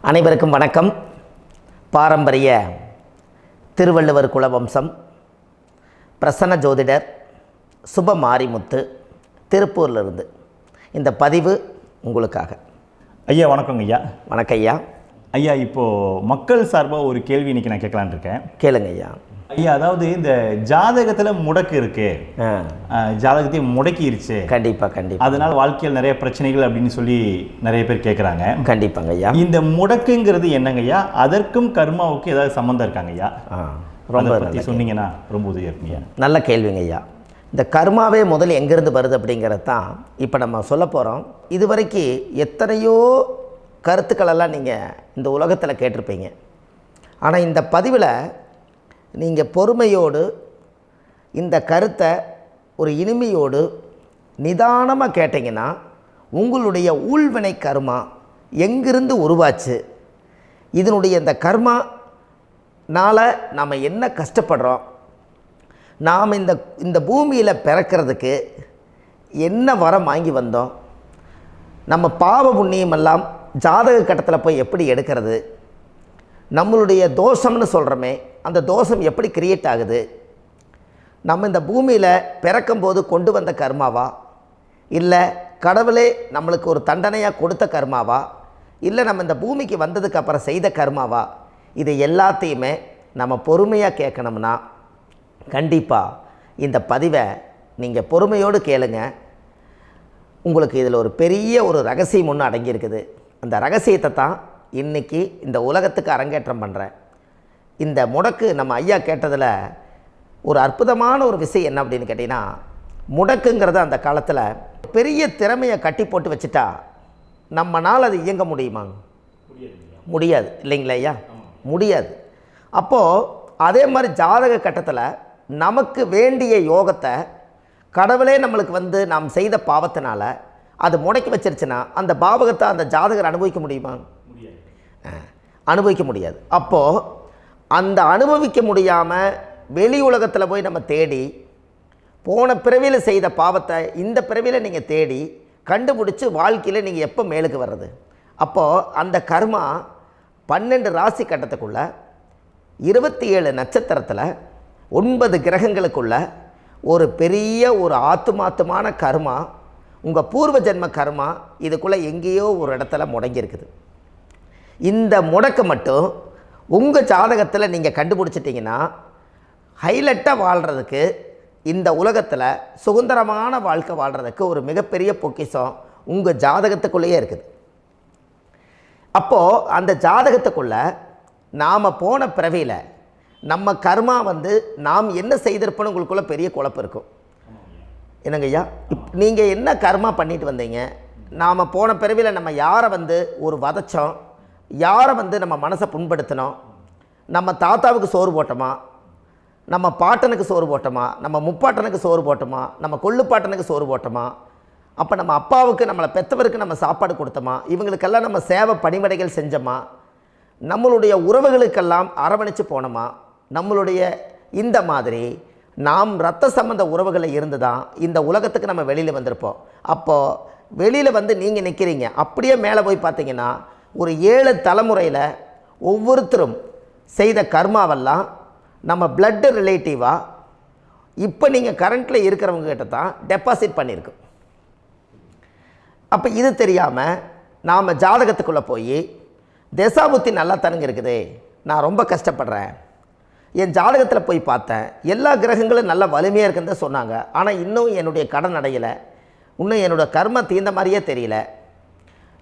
அனைவருக்கும் வணக்கம். பாரம்பரிய திருவள்ளுவர் குலவம்சம் பிரசன்ன ஜோதிடர் சுப மாரிமுத்து திருப்பூரிலிருந்து இந்த பதிவு உங்களுக்காக. ஐயா வணக்கங்க ஐயா. வணக்கம் ஐயா. ஐயா இப்போது மக்கள் சார்பாக ஒரு கேள்வி இன்றைக்கி நான் கேட்கலான் இருக்கேன். கேளுங்க ஐயா. ஐயா, அதாவது இந்த ஜாதகத்தில் முடக்கு இருக்கு, ஜாதகத்தையும் முடக்கிருச்சு, கண்டிப்பாக அதனால் வாழ்க்கையில் நிறைய பிரச்சனைகள் அப்படின்னு சொல்லி நிறைய பேர் கேட்குறாங்க. கண்டிப்பாங்க ஐயா. இந்த முடக்குங்கிறது என்னங்க ஐயா? அதற்கும் கர்மாவுக்கு ஏதாவது சம்மந்தம் இருக்காங்க ஐயா? ரொம்ப பற்றி சொன்னீங்கன்னா ரொம்ப உதவியாக இருக்குங்க. நல்ல கேள்விங்க ஐயா. இந்த கர்மாவே முதல்ல எங்கேருந்து வருது அப்படிங்கிறது தான் இப்போ நம்ம சொல்ல போகிறோம். இதுவரைக்கும் எத்தனையோ கருத்துக்களெல்லாம் நீங்கள் இந்த உலகத்தில் கேட்டிருப்பீங்க. ஆனால் இந்த பதிவில் நீங்கள் பொறுமையோடு இந்த கருத்தை ஒரு இனிமையோடு நிதானமாக கேட்டிங்கன்னா உங்களுடைய ஊழ்வினை கர்மா எங்கிருந்து உருவாச்சு, இதனுடைய இந்த கர்மானால் நாம் என்ன கஷ்டப்படுறோம், நாம் இந்த பூமியில் பிறக்கிறதுக்கு என்ன வரம் வாங்கி வந்தோம், நம்ம பாவ புண்ணியமெல்லாம் ஜாதக கட்டத்தில் போய் எப்படி எடுக்கிறது, நம்மளுடைய தோஷம்னு சொல்கிறோமே அந்த தோஷம் எப்படி கிரியேட் ஆகுது, நம்ம இந்த பூமியில் பிறக்கும்போது கொண்டு வந்த கர்மாவா, இல்லை கடவுளே நம்மளுக்கு ஒரு தண்டனையாக கொடுத்த கர்மாவா, இல்லை நம்ம இந்த பூமிக்கு வந்ததுக்கு அப்புறம் செய்த கர்மாவா, இது எல்லாத்தையுமே நம்ம பொறுமையாக கேட்கணும்னா கண்டிப்பாக இந்த பதிவை நீங்கள் பொறுமையோடு கேளுங்க. உங்களுக்கு இதில் ஒரு பெரிய ஒரு ரகசியம் ஒன்று அடங்கியிருக்குது. அந்த ரகசியத்தை தான் இன்றைக்கி இந்த உலகத்துக்கு அரங்கேற்றம் பண்ணுறேன். இந்த முடக்கு நம்ம ஐயா கேட்டதில் ஒரு அற்புதமான ஒரு விஷயம் என்ன அப்படின்னு கேட்டிங்கன்னா, முடக்குங்கிறது அந்த காலத்தில் பெரிய திறமையை கட்டி போட்டு வச்சுட்டா நம்மனால் அது இயங்க முடியுமாங்க? முடியாது இல்லைங்களா ஐயா? முடியாது. அப்போது அதே மாதிரி ஜாதக கட்டத்தில் நமக்கு வேண்டிய யோகத்தை கடவுளே நம்மளுக்கு நாம் செய்த பாவத்தினால அது முடக்கி வச்சிருச்சுன்னா அந்த பாவகத்தை அந்த ஜாதகர் அனுபவிக்க முடியுமா? அனுபவிக்க முடியாது. அப்போது அந்த அனுபவிக்க முடியாமல் வெளி உலகத்தில் போய் நம்ம தேடி போன பிறவியில் செய்த பாவத்தை இந்த பிறவியில் நீங்கள் தேடி கண்டுபிடிச்சி வாழ்க்கையில் நீங்கள் எப்போ மேலுக்கு வர்றது? அப்போது அந்த கர்மா 12 ராசி கட்டத்துக்குள்ள 27 நட்சத்திரத்தில் 9 கிரகங்களுக்குள்ள ஒரு பெரிய ஒரு ஆத்துமாத்துமான கர்மா, உங்கள் பூர்வ ஜென்ம கர்மா இதுக்குள்ளே எங்கேயோ ஒரு இடத்துல முடங்கியிருக்குது. இந்த முடக்க மட்டும் உங்கள் ஜாதகத்தில் நீங்கள் கண்டுபிடிச்சிட்டிங்கன்னா ஹைலைட்டாக வாழ்கிறதுக்கு, இந்த உலகத்தில் சுதந்திரமான வாழ்க்கை வாழ்கிறதுக்கு ஒரு மிகப்பெரிய பொக்கிஷம் உங்கள் ஜாதகத்துக்குள்ளேயே இருக்குது. அப்போது அந்த ஜாதகத்துக்குள்ளே நாம் போன பிறவியில் நம்ம கர்மா நாம் என்ன செய்திருப்போன்னு உங்களுக்குள்ளே பெரிய குழப்பம் இருக்கும். என்னங்க ஐயா, நீங்கள் என்ன கர்மா பண்ணிட்டு வந்தீங்க, நாம் போன பிறவியில் நம்ம யாரை ஒரு வதச்சோம், யாரை நம்ம மனசை புண்படுத்தினோம், நம்ம தாத்தாவுக்கு சோறு போட்டோமா, நம்ம பாட்டனுக்கு சோறு போட்டோமா, நம்ம முப்பாட்டனுக்கு சோறு போட்டோமா, நம்ம கொள்ளுப்பாட்டனுக்கு சோறு போட்டோமா, அப்போ நம்ம அப்பாவுக்கு நம்மளை பெற்றவருக்கு நம்ம சாப்பாடு கொடுத்தோமா, இவங்களுக்கெல்லாம் நம்ம சேவை பணிமடைகள் செஞ்சோமா, நம்மளுடைய உறவுகளுக்கெல்லாம் அரவணைச்சு போனோமா, நம்மளுடைய இந்த மாதிரி நாம் இரத்த சம்பந்த உறவுகளை இருந்து தான் இந்த உலகத்துக்கு நம்ம வெளியில் வந்திருப்போம். அப்போது வெளியில் நீங்கள் நிற்கிறீங்க, அப்படியே மேலே போய் பார்த்தீங்கன்னா ஒரு 7 தலைமுறையில் ஒவ்வொருத்தரும் செய்த கர்மாவெல்லாம் நம்ம பிளட்டு ரிலேட்டிவாக இப்போ நீங்கள் கரண்ட்டில் இருக்கிறவங்க கிட்ட தான் டெபாசிட் பண்ணியிருக்கோம். அப்போ இது தெரியாமல் நாம் ஜாதகத்துக்குள்ளே போய் தசாபுத்தி நல்லா தனுங்க இருக்குது, நான் ரொம்ப கஷ்டப்படுறேன், என் ஜாதகத்தில் போய் பார்த்தேன் எல்லா கிரகங்களும் நல்ல வலிமையாக இருக்குன்னு தான் சொன்னாங்க, ஆனால் இன்னும் என்னுடைய கடன் அடையலை, இன்னும் என்னோடய கர்ம தீர்ந்த மாதிரியே தெரியல,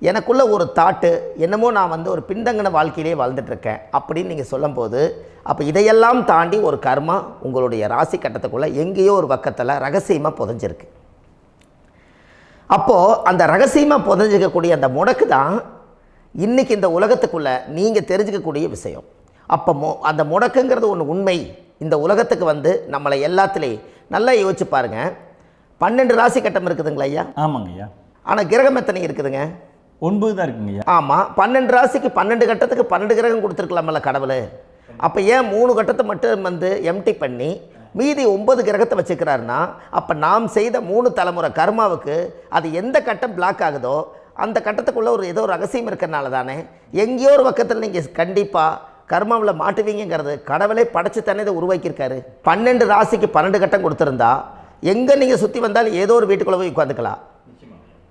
எனக்குள்ளே ஒரு தாட்டு என்னமோ நான் ஒரு பின்தங்கின வாழ்க்கையிலே வாழ்ந்துட்டுருக்கேன் அப்படின்னு நீங்கள் சொல்லும்போது, அப்போ இதையெல்லாம் தாண்டி ஒரு கர்மா உங்களுடைய ராசி கட்டத்துக்குள்ளே எங்கேயோ ஒரு பக்கத்தில் ரகசியமாக புதைஞ்சிருக்கு. அப்போது அந்த ரகசியமாக புதைஞ்சிக்கக்கூடிய அந்த முடக்கு தான் இன்றைக்கி இந்த உலகத்துக்குள்ளே நீங்கள் தெரிஞ்சுக்கக்கூடிய விஷயம். அப்போ அந்த முடக்குங்கிறது ஒன்று உண்மை. இந்த உலகத்துக்கு நம்மளை எல்லாத்துலேயும் நல்லா யோசிச்சு பாருங்கள். 12 ராசி கட்டம் இருக்குதுங்களா ஐயா? ஆமாங்க ஐயா. ஆனால் கிரகம் எத்தனை இருக்குதுங்க? 9 தான் இருக்குங்க ஐயா. ஆமாம், 12 ராசிக்கு 12 கட்டத்துக்கு 12 கிரகம் கொடுத்துருக்கலாமல்ல கடவுள். அப்போ ஏன் 3 கட்டத்தை மட்டும் எம்டி பண்ணி மீதி 9 கிரகத்தை வச்சுக்கிறாருன்னா, அப்போ நாம் செய்த 3 தலைமுறை கர்மாவுக்கு அது எந்த கட்டம் பிளாக் ஆகுதோ அந்த கட்டத்துக்குள்ளே ஏதோ ஒரு ரகசியம் இருக்கிறனால தானே எங்கேயோ ஒரு பக்கத்தில் நீங்கள் கண்டிப்பாக கர்மாவில் மாட்டுவீங்கிறது கடவுளே படைச்சு தானே இதை உருவாக்கியிருக்காரு. 12 ராசிக்கு 12 கட்டம் கொடுத்துருந்தா எங்கே நீங்கள் சுற்றி வந்தாலும் ஏதோ ஒரு வீட்டுக்குள்ளே போய் உட்காந்துக்கலாம்.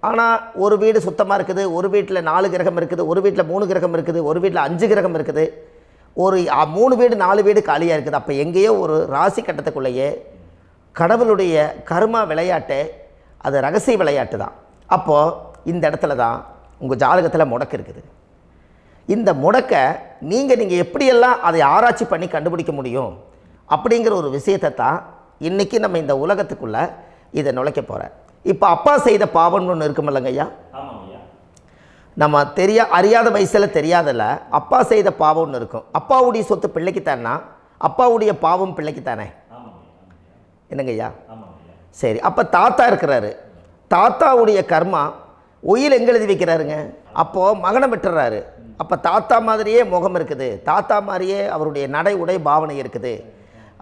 ஆனால் ஒரு வீடு சுத்தமாக இருக்குது, ஒரு வீட்டில் 4 கிரகம் இருக்குது, ஒரு வீட்டில் 3 கிரகம் இருக்குது, ஒரு வீட்டில் 5 கிரகம் இருக்குது, ஒரு 3 வீடு 4 வீடு காலியாக இருக்குது. அப்போ எங்கேயோ ஒரு ராசி கட்டத்துக்குள்ளேயே கடவுளுடைய கர்மா விளையாட்டு, அது ரகசிய விளையாட்டு தான். அப்போது இந்த இடத்துல தான் உங்கள் ஜாதகத்தில் முடக்கு இருக்குது. இந்த முடக்கை நீங்கள் எப்படியெல்லாம் அதை ஆராய்ச்சி பண்ணி கண்டுபிடிக்க முடியும் அப்படிங்கிற ஒரு விஷயத்தை தான் இன்றைக்கி நம்ம இந்த உலகத்துக்குள்ளே இதை நுழைக்க போகிறேன். இப்போ அப்பா செய்த பாவம்னு ஒன்று இருக்குமில்லங்க ஐயா, நம்ம அறியாத வயசில் தெரியாதில்ல, அப்பா செய்த பாவம்னு இருக்கும். அப்பாவுடைய சொத்து பிள்ளைக்குத்தானா, அப்பாவுடைய பாவம் பிள்ளைக்குத்தானே, என்னங்க ஐயா? சரி, அப்போ தாத்தா இருக்கிறாரு, தாத்தாவுடைய கர்மா உயிர் எங்கே எழுதி வைக்கிறாருங்க? அப்போது மகனை விட்டுறாரு. அப்போ தாத்தா மாதிரியே முகம் இருக்குது, தாத்தா மாதிரியே அவருடைய நடை உடை பாவனை இருக்குது,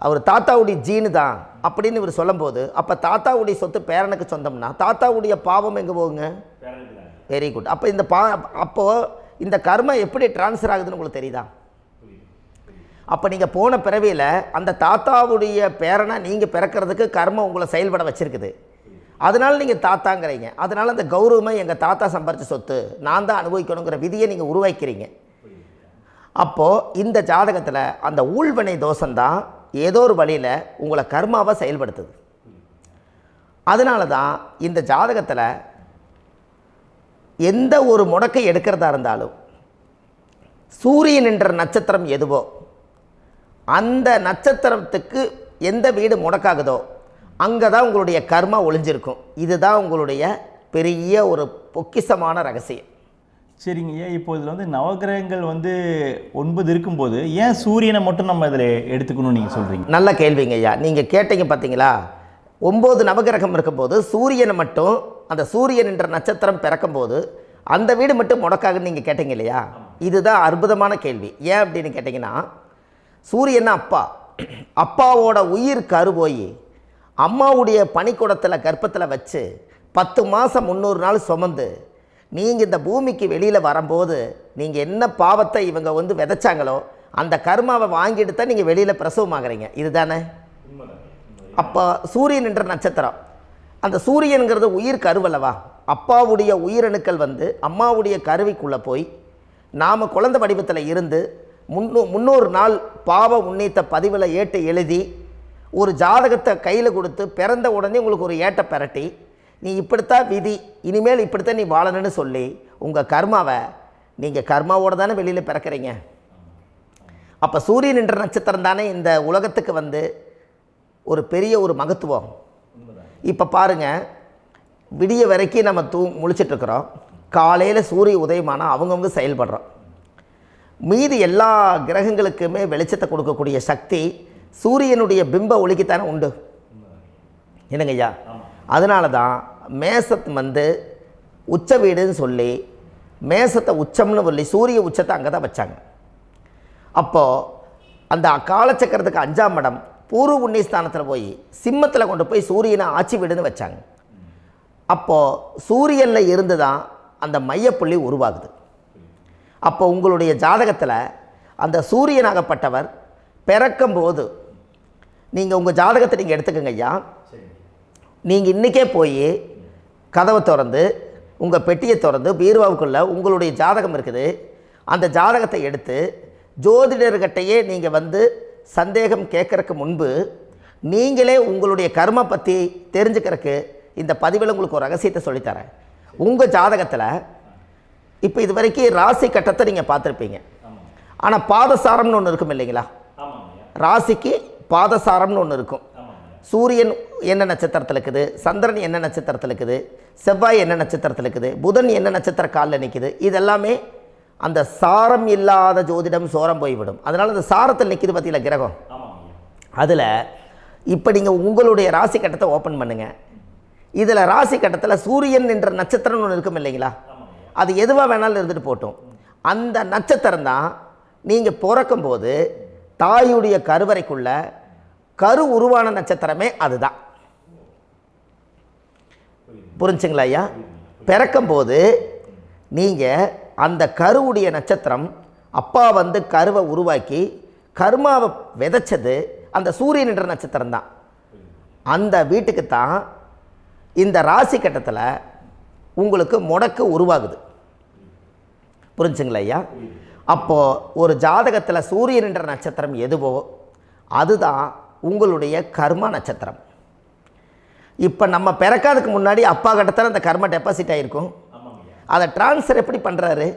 அவர் தாத்தாவுடைய ஜீனு தான் அப்படின்னு இவர் சொல்லும்போது, அப்போ தாத்தாவுடைய சொத்து பேரனுக்கு சொந்தம்னா தாத்தாவுடைய பாவம் எங்கே போகுங்க? Very good. அப்போ அப்போது இந்த கர்மா எப்படி டிரான்ஸ்ஃபர் ஆகுதுன்னு உங்களுக்கு தெரியுதா? அப்போ நீங்கள் போன பிறவியில் அந்த தாத்தாவுடைய பேரனை நீங்கள் பிறக்கிறதுக்கு கர்மம் உங்களை செயல்பட வச்சுருக்குது. அதனால் நீங்கள் தாத்தாங்கிறீங்க. அதனால் அந்த கௌரவமாக எங்கள் தாத்தா சம்பாரித்த சொத்து நான் தான் அனுபவிக்கணுங்கிற விதியை நீங்கள் உருவாக்கிறீங்க. அப்போது இந்த ஜாதகத்தில் அந்த ஊழ்வினை தோஷந்தான் ஏதோ ஒரு வழியில் உங்களை கர்மாவை செயல்படுத்துது. அதனால தான் இந்த ஜாதகத்தில் எந்த ஒரு முடக்கை எடுக்கிறதா இருந்தாலும் சூரியன் என்ற நட்சத்திரம் எதுவோ அந்த நட்சத்திரத்துக்கு எந்த வீடு முடக்காகுதோ அங்கே தான் உங்களுடைய கர்மா ஒளிஞ்சிருக்கும். இதுதான் உங்களுடைய பெரிய ஒரு பொக்கிஷமான ரகசியம். சரிங்க ஐயா, இப்போ இதில் நவகிரகங்கள் 9 இருக்கும்போது ஏன் சூரியனை மட்டும் நம்ம இதில் எடுத்துக்கணும்னு நீங்கள் சொல்கிறீங்க? நல்ல கேள்விங்க ஐயா. நீங்கள் கேட்டீங்க பார்த்தீங்களா, 9 நவகிரகம் இருக்கும்போது சூரியனை மட்டும், அந்த சூரியன் என்ற நட்சத்திரம் பிறக்கும்போது அந்த வீடு மட்டும் முடக்காகுன்னு நீங்கள் கேட்டீங்க இல்லையா? இதுதான் அற்புதமான கேள்வி. ஏன் அப்படின்னு கேட்டிங்கன்னா, சூரியன் அப்பாவோட உயிர் கரு போய் அம்மாவுடைய பனிக்கூடத்தில் கர்ப்பத்தில் வச்சு 10 மாதம் 300 நாள் சுமந்து நீங்கள் இந்த பூமிக்கு வெளியில் வரும்போது நீங்கள் என்ன பாவத்தை இவங்க விதைச்சாங்களோ அந்த கர்மாவை வாங்கிட்டு தான் நீங்கள் வெளியில் பிரசவமாகறீங்க. இதுதானே? அப்போ சூரியன் என்ற நட்சத்திரம், அந்த சூரியனுங்கிறது உயிர் கருவல்லவா, அப்பாவுடைய உயிரணுக்கள் அம்மாவுடைய கருவிக்குள்ளே போய் நாம் குழந்தை வடிவத்தில் இருந்து 300 நாள் பாவ உண்ணீத்த பதிவில் ஏட்டு எழுதி ஒரு ஜாதகத்தை கையில் கொடுத்து பிறந்த உடனே உங்களுக்கு ஒரு ஏட்டை பெரட்டி நீ இப்படித்தான் விதி, இனிமேல் இப்படித்தான் நீ வாழணும்னு சொல்லி உங்கள் கர்மாவை நீங்கள் கர்மாவோடு தானே வெளியில் பிறக்கிறீங்க. அப்போ சூரியன் என்ற நட்சத்திரம் தானே இந்த உலகத்துக்கு ஒரு பெரிய ஒரு மகத்துவம். இப்போ பாருங்கள், விடிய வரைக்கும் நம்ம முழிச்சிட்ருக்குறோம், காலையில் சூரிய உதயமானால் அவங்கவுங்க செயல்படுறோம். மீதி எல்லா கிரகங்களுக்குமே வெளிச்சத்தை கொடுக்கக்கூடிய சக்தி சூரியனுடைய பிம்ப ஒளிக்குத்தானே உண்டு, என்னங்க ஐயா? அதனால தான் மேசத்து உச்ச வீடுன்னு சொல்லி மேசத்தை உச்சம்னு சொல்லி சூரிய உச்சத்தை அங்கே தான் வச்சாங்க. அப்போது அந்த காலச்சக்கரத்துக்கு 5ஆம் இடம் பூர்வ புண்ணியஸ்தானத்தில் போய் சிம்மத்தில் கொண்டு போய் சூரியனை ஆட்சி வீடுன்னு வச்சாங்க. அப்போது சூரியனில் இருந்து தான் அந்த மையப்புள்ளி உருவாகுது. அப்போ உங்களுடைய ஜாதகத்தில் அந்த சூரியனாகப்பட்டவர் பிறக்கும்போது நீங்கள் உங்கள் ஜாதகத்தை நீங்கள் எடுத்துக்கங்க ஐயா. நீங்கள் இன்றைக்கே போய் கதவை திறந்து உங்கள் பெட்டியை திறந்து பீர்வாவுக்குள்ளே உங்களுடைய ஜாதகம் இருக்குது, அந்த ஜாதகத்தை எடுத்து ஜோதிடர்கிட்டையே நீங்கள் சந்தேகம் கேட்குறக்கு முன்பு நீங்களே உங்களுடைய கர்ம பற்றி தெரிஞ்சுக்கிறதுக்கு இந்த பதிவில் உங்களுக்கு ஒரு ரகசியத்தை சொல்லித்தரேன். உங்கள் ஜாதகத்தில் இப்போ இது வரைக்கும் ராசி கட்டத்தை நீங்கள் பார்த்துருப்பீங்க, ஆனால் பாதசாரம்னு ஒன்று இருக்கும் இல்லைங்களா? ராசிக்கு பாதசாரம்னு ஒன்று இருக்கும். சூரியன் என்ன நட்சத்திரத்தில் இருக்குது, சந்திரன் என்ன நட்சத்திரத்தில் இருக்குது, செவ்வாய் என்ன நட்சத்திரத்தில் இருக்குது, புதன் என்ன நட்சத்திர காலில் நிற்குது, இதெல்லாமே அந்த சாரம் இல்லாத ஜோதிடம் சோரம் போய்விடும். அதனால் அந்த சாரத்தில் நிற்கிது பார்த்தீங்களா கிரகம், அதில் இப்போ நீங்கள் உங்களுடைய ராசி கட்டத்தை ஓப்பன் பண்ணுங்கள். இதில் ராசி கட்டத்தில் சூரியன் என்ற நட்சத்திரம்னு ஒன்று இருக்கும் இல்லைங்களா? அது எதுவாக வேணாலும் இருந்துட்டு போட்டோம். அந்த நட்சத்திரம் தான் நீங்கள் பிறக்கும்போது தாயுடைய கருவறைக்குள்ள கரு உருவான நட்சத்திரமே அதுதான். புரிஞ்சுங்களா ஐயா? பிறக்கும்போது நீங்கள் அந்த கருவுடைய நட்சத்திரம் அப்பா வந்து கருவை உருவாக்கி கர்மாவை விதைச்சது அந்த சூரியன் என்ற நட்சத்திரம் தான். அந்த வீட்டுக்கு தான் இந்த ராசி கட்டத்தில் உங்களுக்கு முடக்கு உருவாகுது. புரிஞ்சுங்களா ஐயா? அப்போது ஒரு ஜாதகத்தில் சூரியன் என்ற நட்சத்திரம் எதுவோ அதுதான் உங்களுடைய கர்மா நட்சத்திரம். இப்போ நம்ம பிறக்காதுக்கு முன்னாடி அப்பா கட்டத்தில் அந்த கர்மா டெபாசிட் ஆகிருக்கும். அதை ட்ரான்ஸ்ஃபர் எப்படி பண்ணுறாரு?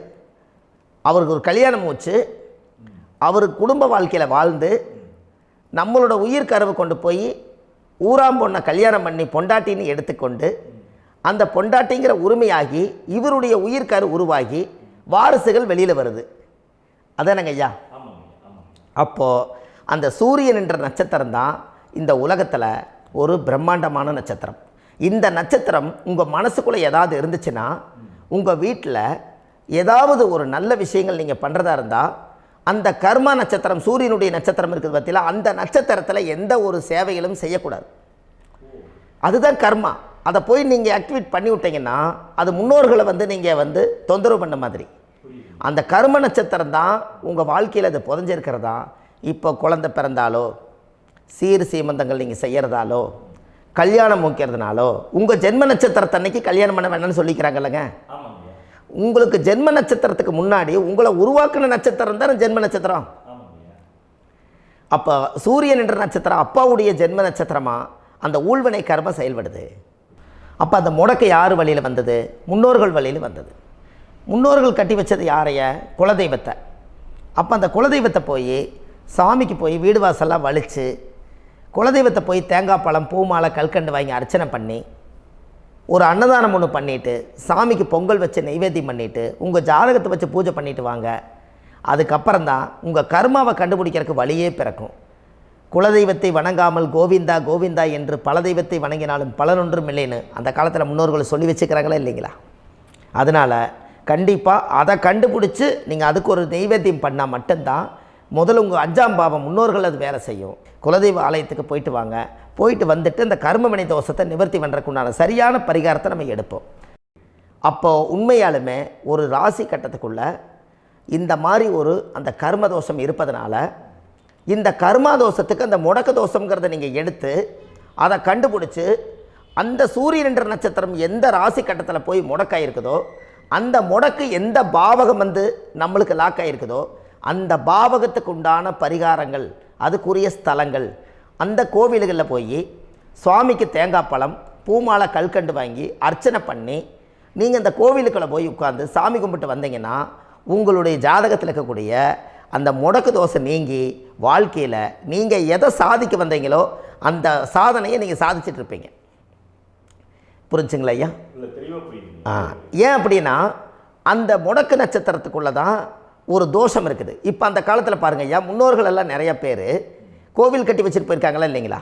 அவருக்கு ஒரு கல்யாணம் வச்சு அவர் குடும்ப வாழ்க்கையில் வாழ்ந்து நம்மளோட உயிர் கருவை கொண்டு போய் ஊராம் பொண்ணை கல்யாணம் பண்ணி பொண்டாட்டின்னு எடுத்துக்கொண்டு அந்த பொண்டாட்டிங்கிற உரிமையாகி இவருடைய உயிர் கரு உருவாகி வாரிசுகள் வெளியில் வருது. அதானங்க ஐயா? அப்போது அந்த சூரியன் என்ற நட்சத்திரம் தான் இந்த உலகத்தில் ஒரு பிரம்மாண்டமான நட்சத்திரம். இந்த நட்சத்திரம் உங்கள் மனசுக்குள்ளே ஏதாவது இருந்துச்சுன்னா உங்கள் வீட்டில் ஏதாவது ஒரு நல்ல விஷயங்கள் நீங்கள் பண்ணுறதா இருந்தால் அந்த கர்மா நட்சத்திரம் சூரியனுடைய நட்சத்திரம் இருக்குது பார்த்தீங்களா, அந்த நட்சத்திரத்தில் எந்த ஒரு சேவைகளும் செய்யக்கூடாது. அதுதான் கர்மா. அதை போய் நீங்கள் ஆக்டிவேட் பண்ணி விட்டீங்கன்னா அது முன்னோர்களை வந்து நீங்கள் வந்து தொந்தரவு பண்ண மாதிரி. அந்த கர்ம நட்சத்திரம் தான் உங்கள் வாழ்க்கையில் அது புதஞ்சிருக்கிறதா. இப்போ குழந்தை பிறந்தாலோ சீர் சீமந்தங்கள் நீங்கள் செய்கிறதாலோ கல்யாணம் முக்கிறதுனாலோ உங்கள் ஜென்ம நட்சத்திரத்தன்னைக்கு கல்யாணம் பண்ண வேண்டாம்னு சொல்லிக்கிறாங்கல்லங்க. உங்களுக்கு ஜென்ம நட்சத்திரத்துக்கு முன்னாடி உங்களை உருவாக்குன நட்சத்திரம் தான் ஜென்ம நட்சத்திரம். அப்போ சூரியன் என்ற நட்சத்திரம் அப்பாவுடைய ஜென்ம நட்சத்திரமாக அந்த ஊழ்வினை கர்மம் செயல்படுது. அப்போ அந்த முடக்கு யார் வழியில் வந்தது? முன்னோர்கள் வழியில் வந்தது. முன்னோர்கள் கட்டி வச்சது யாரைய? குலதெய்வத்தை. அப்போ அந்த குலதெய்வத்தை போய் சாமிக்கு போய் வீடு வாசல்லாம் வலித்து குலதெய்வத்தை போய் தேங்காய் பழம் பூ மாலை கல்கண்டு வாங்கி அர்ச்சனை பண்ணி ஒரு அன்னதானம் ஒன்று பண்ணிவிட்டு சாமிக்கு பொங்கல் வச்சு நைவேத்தியம் பண்ணிவிட்டு உங்கள் ஜாதகத்தை வச்சு பூஜை பண்ணிவிட்டு வாங்க. அதுக்கப்புறம் தான் உங்கள் கர்மாவை கண்டுபிடிக்கிறதுக்கு வழியே பிறக்கும். குலதெய்வத்தை வணங்காமல் கோவிந்தா கோவிந்தா என்று பல தெய்வத்தை வணங்கினாலும் பலனொன்றும் இல்லைன்னு அந்த காலத்தில் முன்னோர்கள் சொல்லி வச்சுக்கிறாங்களா இல்லைங்களா? அதனால் கண்டிப்பாக அதை கண்டுபிடிச்சி நீங்கள் அதுக்கு ஒரு நைவேத்தியம் பண்ணால் மட்டும்தான் முதல்ல உங்கள் 5ஆம் பாவம் முன்னோர்கள் அது வேலை செய்யும். குலதெய்வ ஆலயத்துக்கு போயிட்டு வாங்க. போயிட்டு வந்துட்டு இந்த கர்மவினை தோஷத்தை நிவர்த்தி பண்ணுறதுக்குண்டான சரியான பரிகாரத்தை நம்ம எடுப்போம். அப்போது உண்மையாலுமே ஒரு ராசி கட்டத்துக்குள்ளே இந்த மாதிரி ஒரு அந்த கர்ம தோஷம் இருப்பதனால இந்த கர்மா தோஷத்துக்கு அந்த முடக்க தோஷங்கிறத நீங்கள் எடுத்து அதை கண்டுபிடிச்சி அந்த சூரியன் என்ற நட்சத்திரம் எந்த ராசி கட்டத்தில் போய் முடக்காயிருக்குதோ அந்த முடக்கு எந்த பாவகம் வந்து நம்மளுக்கு லாக் ஆகிருக்குதோ அந்த பாவகத்துக்கு உண்டான பரிகாரங்கள் அதுக்குரிய ஸ்தலங்கள் அந்த கோவில்களில் போய் சுவாமிக்கு தேங்காய் பழம் பூமாலை கல்கண்டு வாங்கி அர்ச்சனை பண்ணி நீங்கள் இந்த கோவிலுக்குள்ளே போய் உட்காந்து சாமி கும்பிட்டு வந்தீங்கன்னா உங்களுடைய ஜாதகத்தில் இருக்கக்கூடிய அந்த முடக்கு தோசை நீங்கி வாழ்க்கையில் நீங்கள் எதை சாதிக்க வந்தீங்களோ அந்த சாதனையை நீங்கள் சாதிச்சிட்ருப்பீங்க. புரிஞ்சுங்களா ஐயா? ஏன் அப்படின்னா அந்த முடக்கு நட்சத்திரத்துக்குள்ளே தான் ஒரு தோஷம் இருக்குது. இப்போ அந்த காலத்தில் பாருங்கள் ஐயா, முன்னோர்கள் எல்லாம் நிறைய பேர் கோவில் கட்டி வச்சுட்டு போயிருக்காங்களா இல்லைங்களா?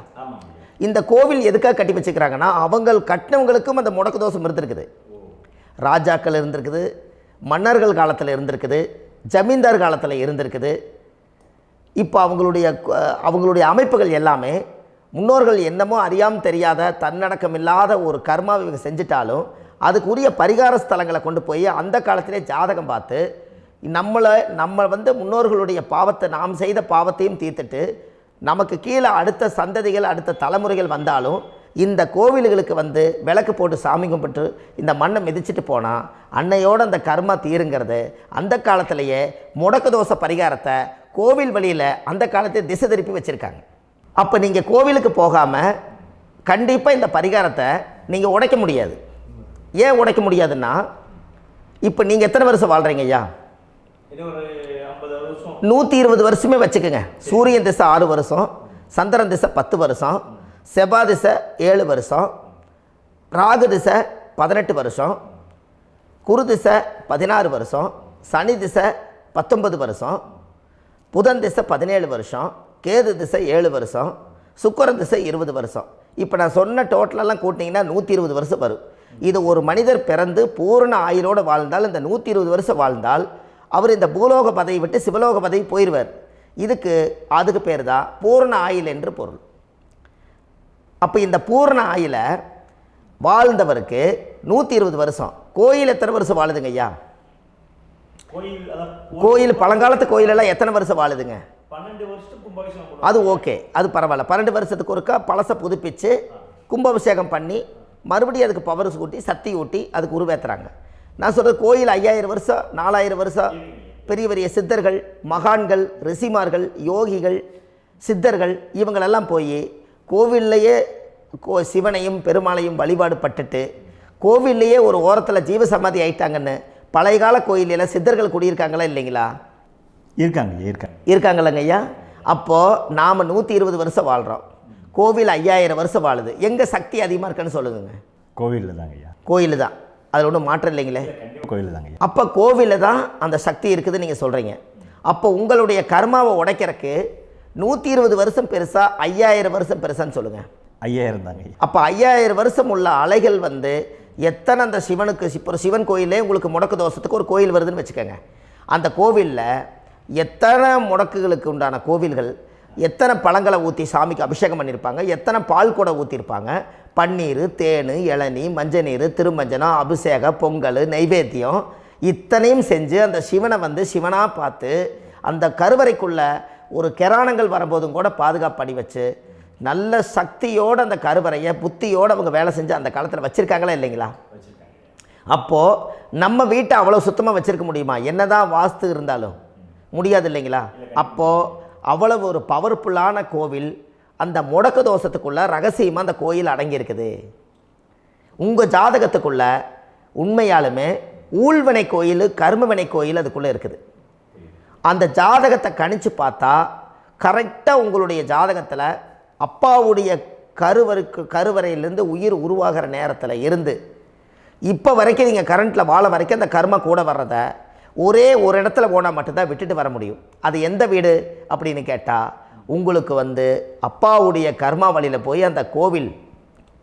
இந்த கோவில் எதுக்காக கட்டி வச்சுக்கிறாங்கன்னா அவங்க கட்டினவங்களுக்கும் அந்த முடக்கு தோஷம் இருந்திருக்குது. ராஜாக்கள் இருந்திருக்குது, மன்னர்கள் காலத்தில் இருந்திருக்குது, ஜமீன்தார் காலத்தில் இருந்திருக்குது. இப்போ அவங்களுடைய அமைப்புகள் எல்லாமே முன்னோர்கள் என்னமோ அறியாமல் தெரியாத தன்னடக்கம் இல்லாத ஒரு கர்மாவை இவங்க செஞ்சிட்டாலும் அதுக்குரிய பரிகார ஸ்தலங்களை கொண்டு போய் அந்த காலத்திலே ஜாதகம் பார்த்து நம்ம வந்து முன்னோர்களுடைய பாவத்தை நாம் செய்த பாவத்தையும் தீர்த்துட்டு நமக்கு கீழே அடுத்த சந்ததிகள் அடுத்த தலைமுறைகள் வந்தாலும் இந்த கோவில்களுக்கு வந்து விளக்கு போட்டு சாமி கும்பிட்டு இந்த மண்ணை மிதிச்சிட்டு போனால் அன்னையோடு அந்த கர்மா தீருங்கிறது அந்த காலத்திலேயே முடக்க தோஷ பரிகாரத்தை கோவில் வழியில் அந்த காலத்தை திசை திருப்பி வச்சுருக்காங்க. அப்போ நீங்கள் கோவிலுக்கு போகாமல் கண்டிப்பாக இந்த பரிகாரத்தை நீங்கள் உடைக்க முடியாது. ஏன் உடைக்க முடியாதுன்னா இப்போ நீங்கள் எத்தனை வருஷம் வாழ்கிறீங்க ஐயா? 120 வருஷமே வச்சுக்கோங்க. சூரியன் திசை 6 வருஷம், சந்திரன் திசை 10 வருஷம், செவ்வாய் திசை 7 வருஷம், ராகு திசை 18 வருஷம், குரு திசை 16 வருஷம், சனி திசை 19 வருஷம், புதன் திசை 17 வருஷம், கேது திசை 7 வருஷம், சுக்கிரன் திசை 20 வருஷம். இப்போ நான் சொன்ன டோட்டலெல்லாம் கூட்டிங்கன்னா 120 வருஷம் வரும். இது ஒரு மனிதர் பிறந்து பூரண ஆயுளோடு வாழ்ந்தால் இந்த 120 வருஷம் வாழ்ந்தால் அவர் இந்த பூலோக பதவி விட்டு சிவலோக பதவி போயிடுவார். அதுக்கு பேர் தான் பூரண ஆயுள் என்று பொருள். அப்போ இந்த பூரண ஆயுளை வாழ்ந்தவருக்கு 120 வருஷம். கோயில் எத்தனை வருஷம் வாழுதுங்க ஐயா? கோயில் பழங்காலத்து கோயிலெல்லாம் எத்தனை வருஷம் வாழுதுங்க? 12 வருஷத்துக்கு கும்பாபிஷேகம். அது ஓகே, அது பரவாயில்ல. 12 வருஷத்துக்கு ஒருக்கா பழசை புதுப்பிச்சு கும்பாபிஷேகம் பண்ணி மறுபடியும் அதுக்கு பவர் ஊட்டி சக்தி ஊட்டி அதுக்கு உருவேற்றுறாங்க. நான் சொல்கிறது கோயில் 5000 வருஷம் 4000 வருஷம் பெரிய பெரிய சித்தர்கள், மகான்கள், ரிஷிமார்கள், யோகிகள், சித்தர்கள் இவங்களெல்லாம் போய் கோவில்லையே சிவனையும் பெருமாளையும் வழிபாடு பட்டுட்டு கோவில்லையே ஒரு ஓரத்தில் ஜீவசமாதி ஆயிட்டாங்கன்னு பழைய கால கோயிலில் சித்தர்கள் குடியிருக்காங்களா இல்லைங்களா? இருக்காங்கல்லங்க ஐயா. அப்போது நாம் 120 வருஷம் வாழ்கிறோம், கோவில் 5000 வருஷம் வாழுது. எங்கே சக்தி அதிகமாக இருக்குன்னு சொல்லுங்க? கோவிலில் தாங்க ஐயா. கோயில் தான், அதில் ஒன்றும் மாற்றம் இல்லைங்களே. கோயில் தாங்க. அப்போ கோவிலில் தான் அந்த சக்தி இருக்குதுன்னு நீங்கள் சொல்கிறீங்க. அப்போ உங்களுடைய கர்மாவை உடைக்கிறதுக்கு 120 வருஷம் பெருசா 5000 வருஷம் பெருசான்னு சொல்லுங்கள்? 5000 தாங்க. அப்போ 5000 வருஷம் உள்ள அலைகள் வந்து எத்தனை அந்த சிவனுக்கு இப்போ சிவன் கோயிலே உங்களுக்கு முடக்கு தோஷத்துக்கு ஒரு கோயில் வருதுன்னு வச்சுக்கோங்க. அந்த கோவிலில் எத்தனை முடக்குகளுக்கு உண்டான கோவில்கள், எத்தனை பழங்களை ஊற்றி சாமிக்கு அபிஷேகம் பண்ணியிருப்பாங்க, எத்தனை பால் கூட ஊற்றிருப்பாங்க, பன்னீர், தேன், இளநீ, மஞ்சள் நீர், திருமஞ்சனம், அபிஷேகம், பொங்கல், நைவேத்தியம் இத்தனையும் செஞ்சு அந்த சிவனை வந்து சிவனாக பார்த்து அந்த கருவறைக்குள்ள ஒரு கிராணங்கள் வரும்போதும் கூட பாதுகாப்பு பண்ணி வச்சு நல்ல சக்தியோடு அந்த கருவறையை புத்தியோடு அவங்க வேலை செஞ்சு அந்த காலத்தில் வச்சுருக்காங்களா இல்லைங்களா? அப்போது நம்ம வீட்டை அவ்வளோ சுத்தமாக வச்சுருக்க முடியுமா? என்னதான் வாஸ்து இருந்தாலும் முடியாது இல்லைங்களா? அப்போது அவ்வளவு ஒரு பவர்ஃபுல்லான கோவில் அந்த முடக்கு தோஷத்துக்குள்ளே ரகசியமாக அந்த கோயில் அடங்கியிருக்குது. உங்கள் ஜாதகத்துக்குள்ளே உண்மையாலுமே ஊழ்வினை கோயில், கர்மவினை கோயில் அதுக்குள்ளே இருக்குது. அந்த ஜாதகத்தை கணிச்சு பார்த்தா கரெக்டாக உங்களுடைய ஜாதகத்தில் அப்பாவுடைய கருவறையிலேருந்து உயிர் உருவாகிற நேரத்தில் இருந்து இப்போ வரைக்கும் நீங்கள் கரண்ட்டில் வாழ வரைக்கும் அந்த கர்ம கூட வர்றதை ஒரே ஒரு இடத்துல போனால் மட்டும்தான் விட்டுட்டு வர முடியும். அது எந்த வீடு அப்படின்னு கேட்டால் உங்களுக்கு வந்து அப்பாவுடைய கர்மா வழியில் போய் அந்த கோவில்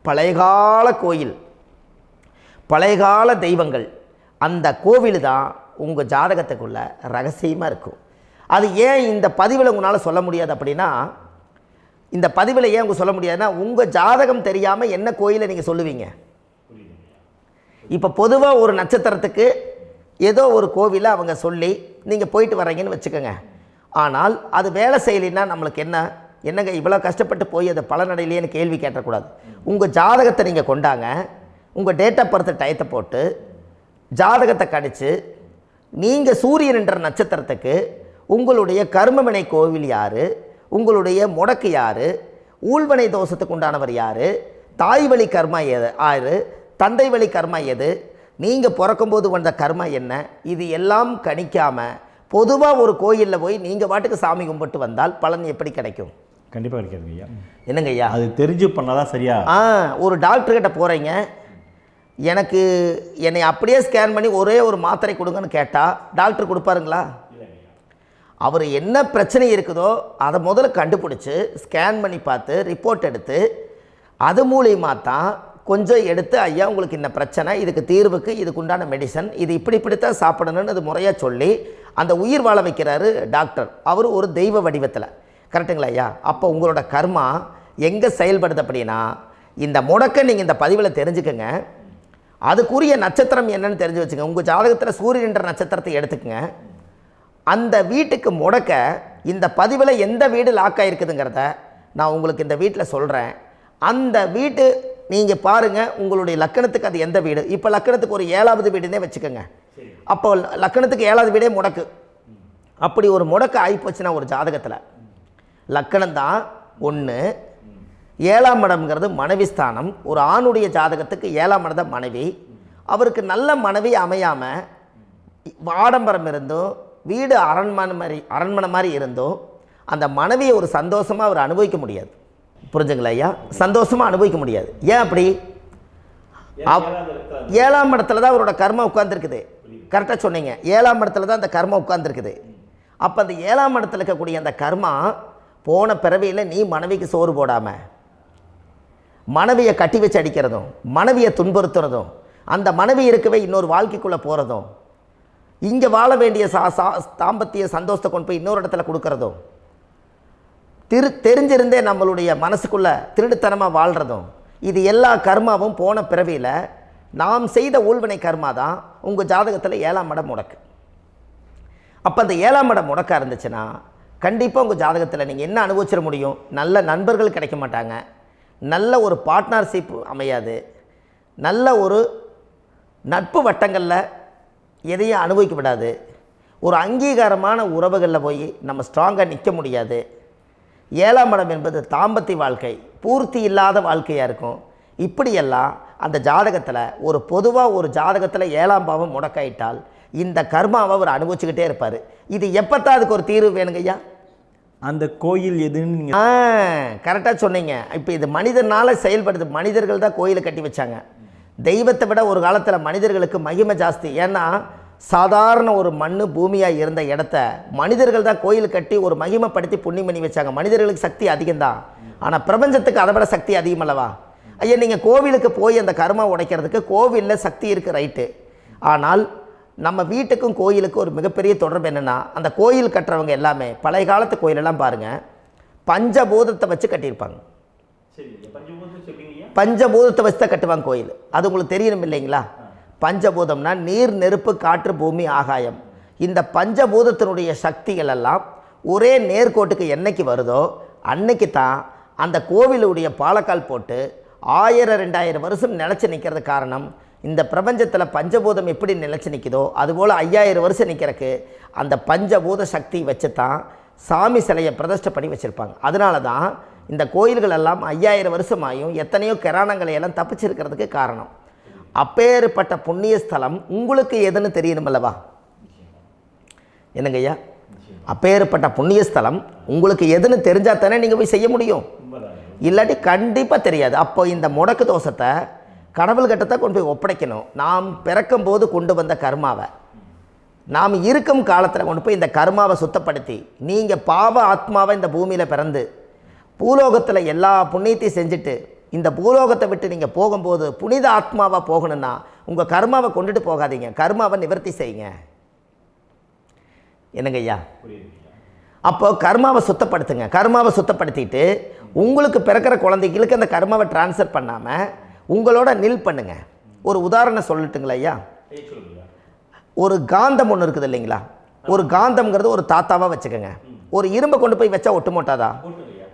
பழையகால கோயில், பழையகால தெய்வங்கள், அந்த கோவில் தான் உங்கள் ஜாதகத்துக்குள்ள ரகசியமாக இருக்கும். அது ஏன் இந்த பதிவில் உங்களால் சொல்ல முடியாது அப்படின்னா, இந்த பதிவில் ஏன் உங்க சொல்ல முடியாதுன்னா உங்கள் ஜாதகம் தெரியாமல் என்ன கோயிலை நீங்கள் சொல்லுவீங்க? இப்போ பொதுவாக ஒரு நட்சத்திரத்துக்கு ஏதோ ஒரு கோவிலை அவங்க சொல்லி நீங்கள் போயிட்டு வர்றீங்கன்னு வச்சுக்கோங்க. ஆனால் அது வேலை செய்யலைன்னா நம்மளுக்கு என்னங்க இவ்வளோ கஷ்டப்பட்டு போய் அதை பலனடையிலேன்னு கேள்வி கேட்டக்கூடாது. உங்கள் ஜாதகத்தை நீங்கள் கொண்டாங்க, உங்கள் டேட் ஆஃப் பர்த் டயத்தை போட்டு ஜாதகத்தை கணிச்சு நீங்கள் சூரியன் என்ற நட்சத்திரத்துக்கு உங்களுடைய கர்மவினை கோவில் யார், உங்களுடைய முடக்கு யார், ஊழ்வனை தோஷத்துக்கு உண்டானவர் யார், தாய் வழி கர்மா யார், தந்தை வழி கர்மா எது, நீங்கள் பிறக்கும்போது வந்த கர்மா என்ன, இது எல்லாம் கணிக்காமல் பொதுவாக ஒரு கோயிலில் போய் நீங்கள் பாட்டுக்கு சாமி கும்பிட்டு வந்தால் பலன் எப்படி கிடைக்கும்? கண்டிப்பாக கிடைக்காதுங்க ஐயா. என்னங்க ஐயா? அது தெரிஞ்சு பண்ணாதான் சரியா? ஒரு டாக்டர்கிட்ட போகிறீங்க, என்னை அப்படியே ஸ்கேன் பண்ணி ஒரே ஒரு மாத்திரை கொடுங்கன்னு கேட்டால் டாக்டர் கொடுப்பாருங்களா? அவர் என்ன பிரச்சனை இருக்குதோ அதை முதல்ல கண்டுபிடிச்சி ஸ்கேன் பண்ணி பார்த்து ரிப்போர்ட் எடுத்து அது மூலியமாக தான் கொஞ்சம் எடுத்து ஐயா உங்களுக்கு இந்த பிரச்சனை, இதுக்கு தீர்வுக்கு இதுக்குண்டான மெடிசன், இது இப்படித்தான் சாப்பிடணும்னு அது முறையாக சொல்லி அந்த உயிர் வாழ வைக்கிறாரு டாக்டர். அவர் ஒரு தெய்வ வடிவத்தில். கரெக்டுங்களா ஐயா? அப்போ உங்களோட கர்மா எங்கே செயல்படுது அப்படின்னா, இந்த முடக்க நீங்கள் இந்த பதிவில் தெரிஞ்சுக்கங்க. அதுக்குரிய நட்சத்திரம் என்னன்னு தெரிஞ்சு வச்சுங்க. உங்கள் ஜாதகத்தில் சூரியன் என்ற நட்சத்திரத்தை எடுத்துக்கங்க. அந்த வீட்டுக்கு முடக்க இந்த பதிவில் எந்த வீடு லாக் ஆகிருக்குதுங்கிறத நான் உங்களுக்கு இந்த வீட்டில் சொல்கிறேன். அந்த வீட்டு நீங்கள் பாருங்கள், உங்களுடைய லக்கணத்துக்கு அது எந்த வீடு. இப்போ லக்கணத்துக்கு ஒரு 7வது வீடுன்னே வச்சுக்கோங்க. அப்போ லக்கணத்துக்கு 7வது வீடே முடக்கு. அப்படி ஒரு முடக்கு ஆகிப்போச்சுன்னா ஒரு ஜாதகத்தில் லக்கணம் தான் 1, 7ஆம் இடம்ங்கிறது மனைவி ஸ்தானம். ஒரு ஆணுடைய ஜாதகத்துக்கு 7ஆம் இடம் தான் மனைவி. அவருக்கு நல்ல மனைவி அமையாமல் ஆடம்பரம் இருந்தும் வீடு அரண்மனை மாதிரி இருந்தும் அந்த மனைவியை ஒரு சந்தோஷமாக அவர் அனுபவிக்க முடியாது. புரிஞ்சுங்களா ஐயா? சந்தோஷமாக அனுபவிக்க முடியாது. ஏன் அப்படி? 7ஆம் இடத்துல தான் அவரோட கர்மா உட்கார்ந்துருக்குது. கரெக்டாக சொன்னீங்க. 7ஆம் இடத்துல தான் அந்த கர்மா உட்கார்ந்துருக்குது. அப்போ அந்த 7ஆம் இடத்துல இருக்கக்கூடிய அந்த கர்மா போன பிறவியில் நீ மனைவிக்கு சோறு போடாமல் மனைவியை கட்டி வச்சு அடிக்கிறதும், மனைவியை துன்புறுத்துறதும், அந்த மனைவி இருக்கவே இன்னொரு வாழ்க்கைக்குள்ளே போகிறதும், இங்கே வாழ வேண்டிய தாம்பத்திய சந்தோஷத்தை கொண்டு போய் இன்னொரு இடத்துல கொடுக்கறதும், தெரிஞ்சிருந்தே நம்மளுடைய மனசுக்குள்ளே திருடுத்தனமாக வாழ்கிறதும், இது எல்லா கர்மாவும் போன பிறவியில் நாம் செய்த ஊழ்வினை கர்மா தான் உங்கள் ஜாதகத்தில் 7ஆம் இடம் முடக்கு. அப்போ அந்த 7ஆம் இடம் முடக்கா இருந்துச்சுன்னா கண்டிப்பாக உங்கள் ஜாதகத்தில் நீங்கள் என்ன அனுபவிச்சிட முடியும்? நல்ல நண்பர்கள் கிடைக்க மாட்டாங்க, நல்ல ஒரு பார்ட்னர்ஷிப் அமையாது, நல்ல ஒரு நட்பு வட்டங்களில் எதையும் அனுபவிக்க விடாது, ஒரு அங்கீகாரமான உறவுகளில் போய் நம்ம ஸ்ட்ராங்காக நிற்க முடியாது. 7ஆம் இடம் என்பது தாம்பத்திய வாழ்க்கை, பூர்த்தி இல்லாத வாழ்க்கையாக இருக்கும். இப்படியெல்லாம் அந்த ஜாதகத்தில் ஒரு பொதுவாக ஒரு ஜாதகத்தில் 7ஆம் பாவம் முடக்காயிட்டால் இந்த கர்மாவை அவர் அனுபவிச்சுக்கிட்டே இருப்பார். இது எப்போத்தான் அதுக்கு ஒரு தீர்வு வேணுங்கய்யா? அந்த கோயில் எதுன்னு நீங்கள் கரெக்டாக சொன்னீங்க. இப்போ இது மனிதனால் செயல்படுது. மனிதர்கள் தான் கோயிலை கட்டி வச்சாங்க. தெய்வத்தை விட ஒரு காலத்தில் மனிதர்களுக்கு மகிமை ஜாஸ்தி. ஏன்னா சாதாரண ஒரு மண் பூமியாக இருந்த இடத்த மனிதர்கள் தான் கோயில் கட்டி ஒரு மகிமைப்படுத்தி புண்ணியம் பண்ணி வச்சாங்க. மனிதர்களுக்கு சக்தி அதிகம்தான், ஆனால் பிரபஞ்சத்துக்கு அதை விட சக்தி அதிகம் அல்லவா? ஐயா, நீங்கள் கோவிலுக்கு போய் அந்த கர்மா உடைக்கிறதுக்கு கோவிலில் சக்தி இருக்குது, ரைட்டு. ஆனால் நம்ம வீட்டுக்கும் கோயிலுக்கும் ஒரு மிகப்பெரிய தொடர்பு என்னென்னா, அந்த கோயில் கட்டுறவங்க எல்லாமே பழைய காலத்து கோயிலெல்லாம் பாருங்கள், பஞ்சபூதத்தை வச்சு கட்டியிருப்பாங்க. பஞ்சபூதத்தை வச்சு தான் கட்டுவாங்க கோயில். அது உங்களுக்கு தெரியணும் இல்லைங்களா? பஞ்சபூதம்னா நீர், நெருப்பு, காற்று, பூமி, ஆகாயம். இந்த பஞ்சபூதத்தினுடைய சக்திகள் எல்லாம் ஒரே நேர்கோட்டுக்கு என்னைக்கு வருதோ அன்னைக்கு தான் அந்த கோவிலுடைய பாலக்கால் போட்டு 1000-2000 வருஷம் நிலச்சி நிற்கிறது. காரணம், இந்த பிரபஞ்சத்தில் பஞ்சபூதம் எப்படி நிலச்சி நிற்குதோ அதுபோல் 5000 வருஷம் நிற்கிறதுக்கு அந்த பஞ்சபூத சக்தி வச்சு தான் சாமி சிலையை பிரதிஷ்டை பண்ணி வச்சுருப்பாங்க. அதனால தான் இந்த கோயில்கள் எல்லாம் 5000 வருஷமாயும் எத்தனையோ கிராணங்களை எல்லாம் தப்பிச்சிருக்கிறதுக்கு காரணம். அப்பேற்பட்ட புண்ணிய ஸ்தலம் உங்களுக்கு எதுன்னு தெரியணும் அல்லவா? என்னங்க ஐயா? அப்பேற்பட்ட புண்ணிய ஸ்தலம் உங்களுக்கு எதுன்னு தெரிஞ்சால் தானே நீங்கள் போய் செய்ய முடியும், இல்லாட்டி கண்டிப்பாக தெரியாது. அப்போ இந்த முடக்கு தோஷத்தை கடவுள்கிட்ட கொண்டு போய் ஒப்படைக்கணும். நாம் பிறக்கும் போது கொண்டு வந்த கர்மாவை நாம் இருக்கும் காலத்தில் கொண்டு போய் இந்த கர்மாவை சுத்தப்படுத்தி, நீங்கள் பாவ ஆத்மாவை இந்த பூமியில் பிறந்து பூலோகத்தில் எல்லா புண்ணியத்தையும் செஞ்சுட்டு இந்த பூலோகத்தை விட்டு நீங்கள் போகும்போது புனித ஆத்மாவாக போகணுன்னா உங்கள் கர்மாவை கொண்டுட்டு போகாதீங்க, கர்மாவை நிவர்த்தி செய்யுங்க. என்னங்க ஐயா? அப்போ கர்மாவை சுத்தப்படுத்துங்க. கர்மாவை சுத்தப்படுத்திட்டு உங்களுக்கு பிறக்கிற குழந்தைகளுக்கு அந்த கர்மாவை டிரான்ஸ்ஃபர் பண்ணாமல் உங்களோட நில் பண்ணுங்க. ஒரு உதாரணம் சொல்லட்டுங்களா ஐயா? ஒரு காந்தம் ஒன்று இருக்குது இல்லைங்களா? ஒரு காந்தம்ங்கிறது ஒரு தாத்தாவாக வச்சுக்கோங்க. ஒரு இரும்பை கொண்டு போய் வச்சா ஒட்டு மோட்டாதா?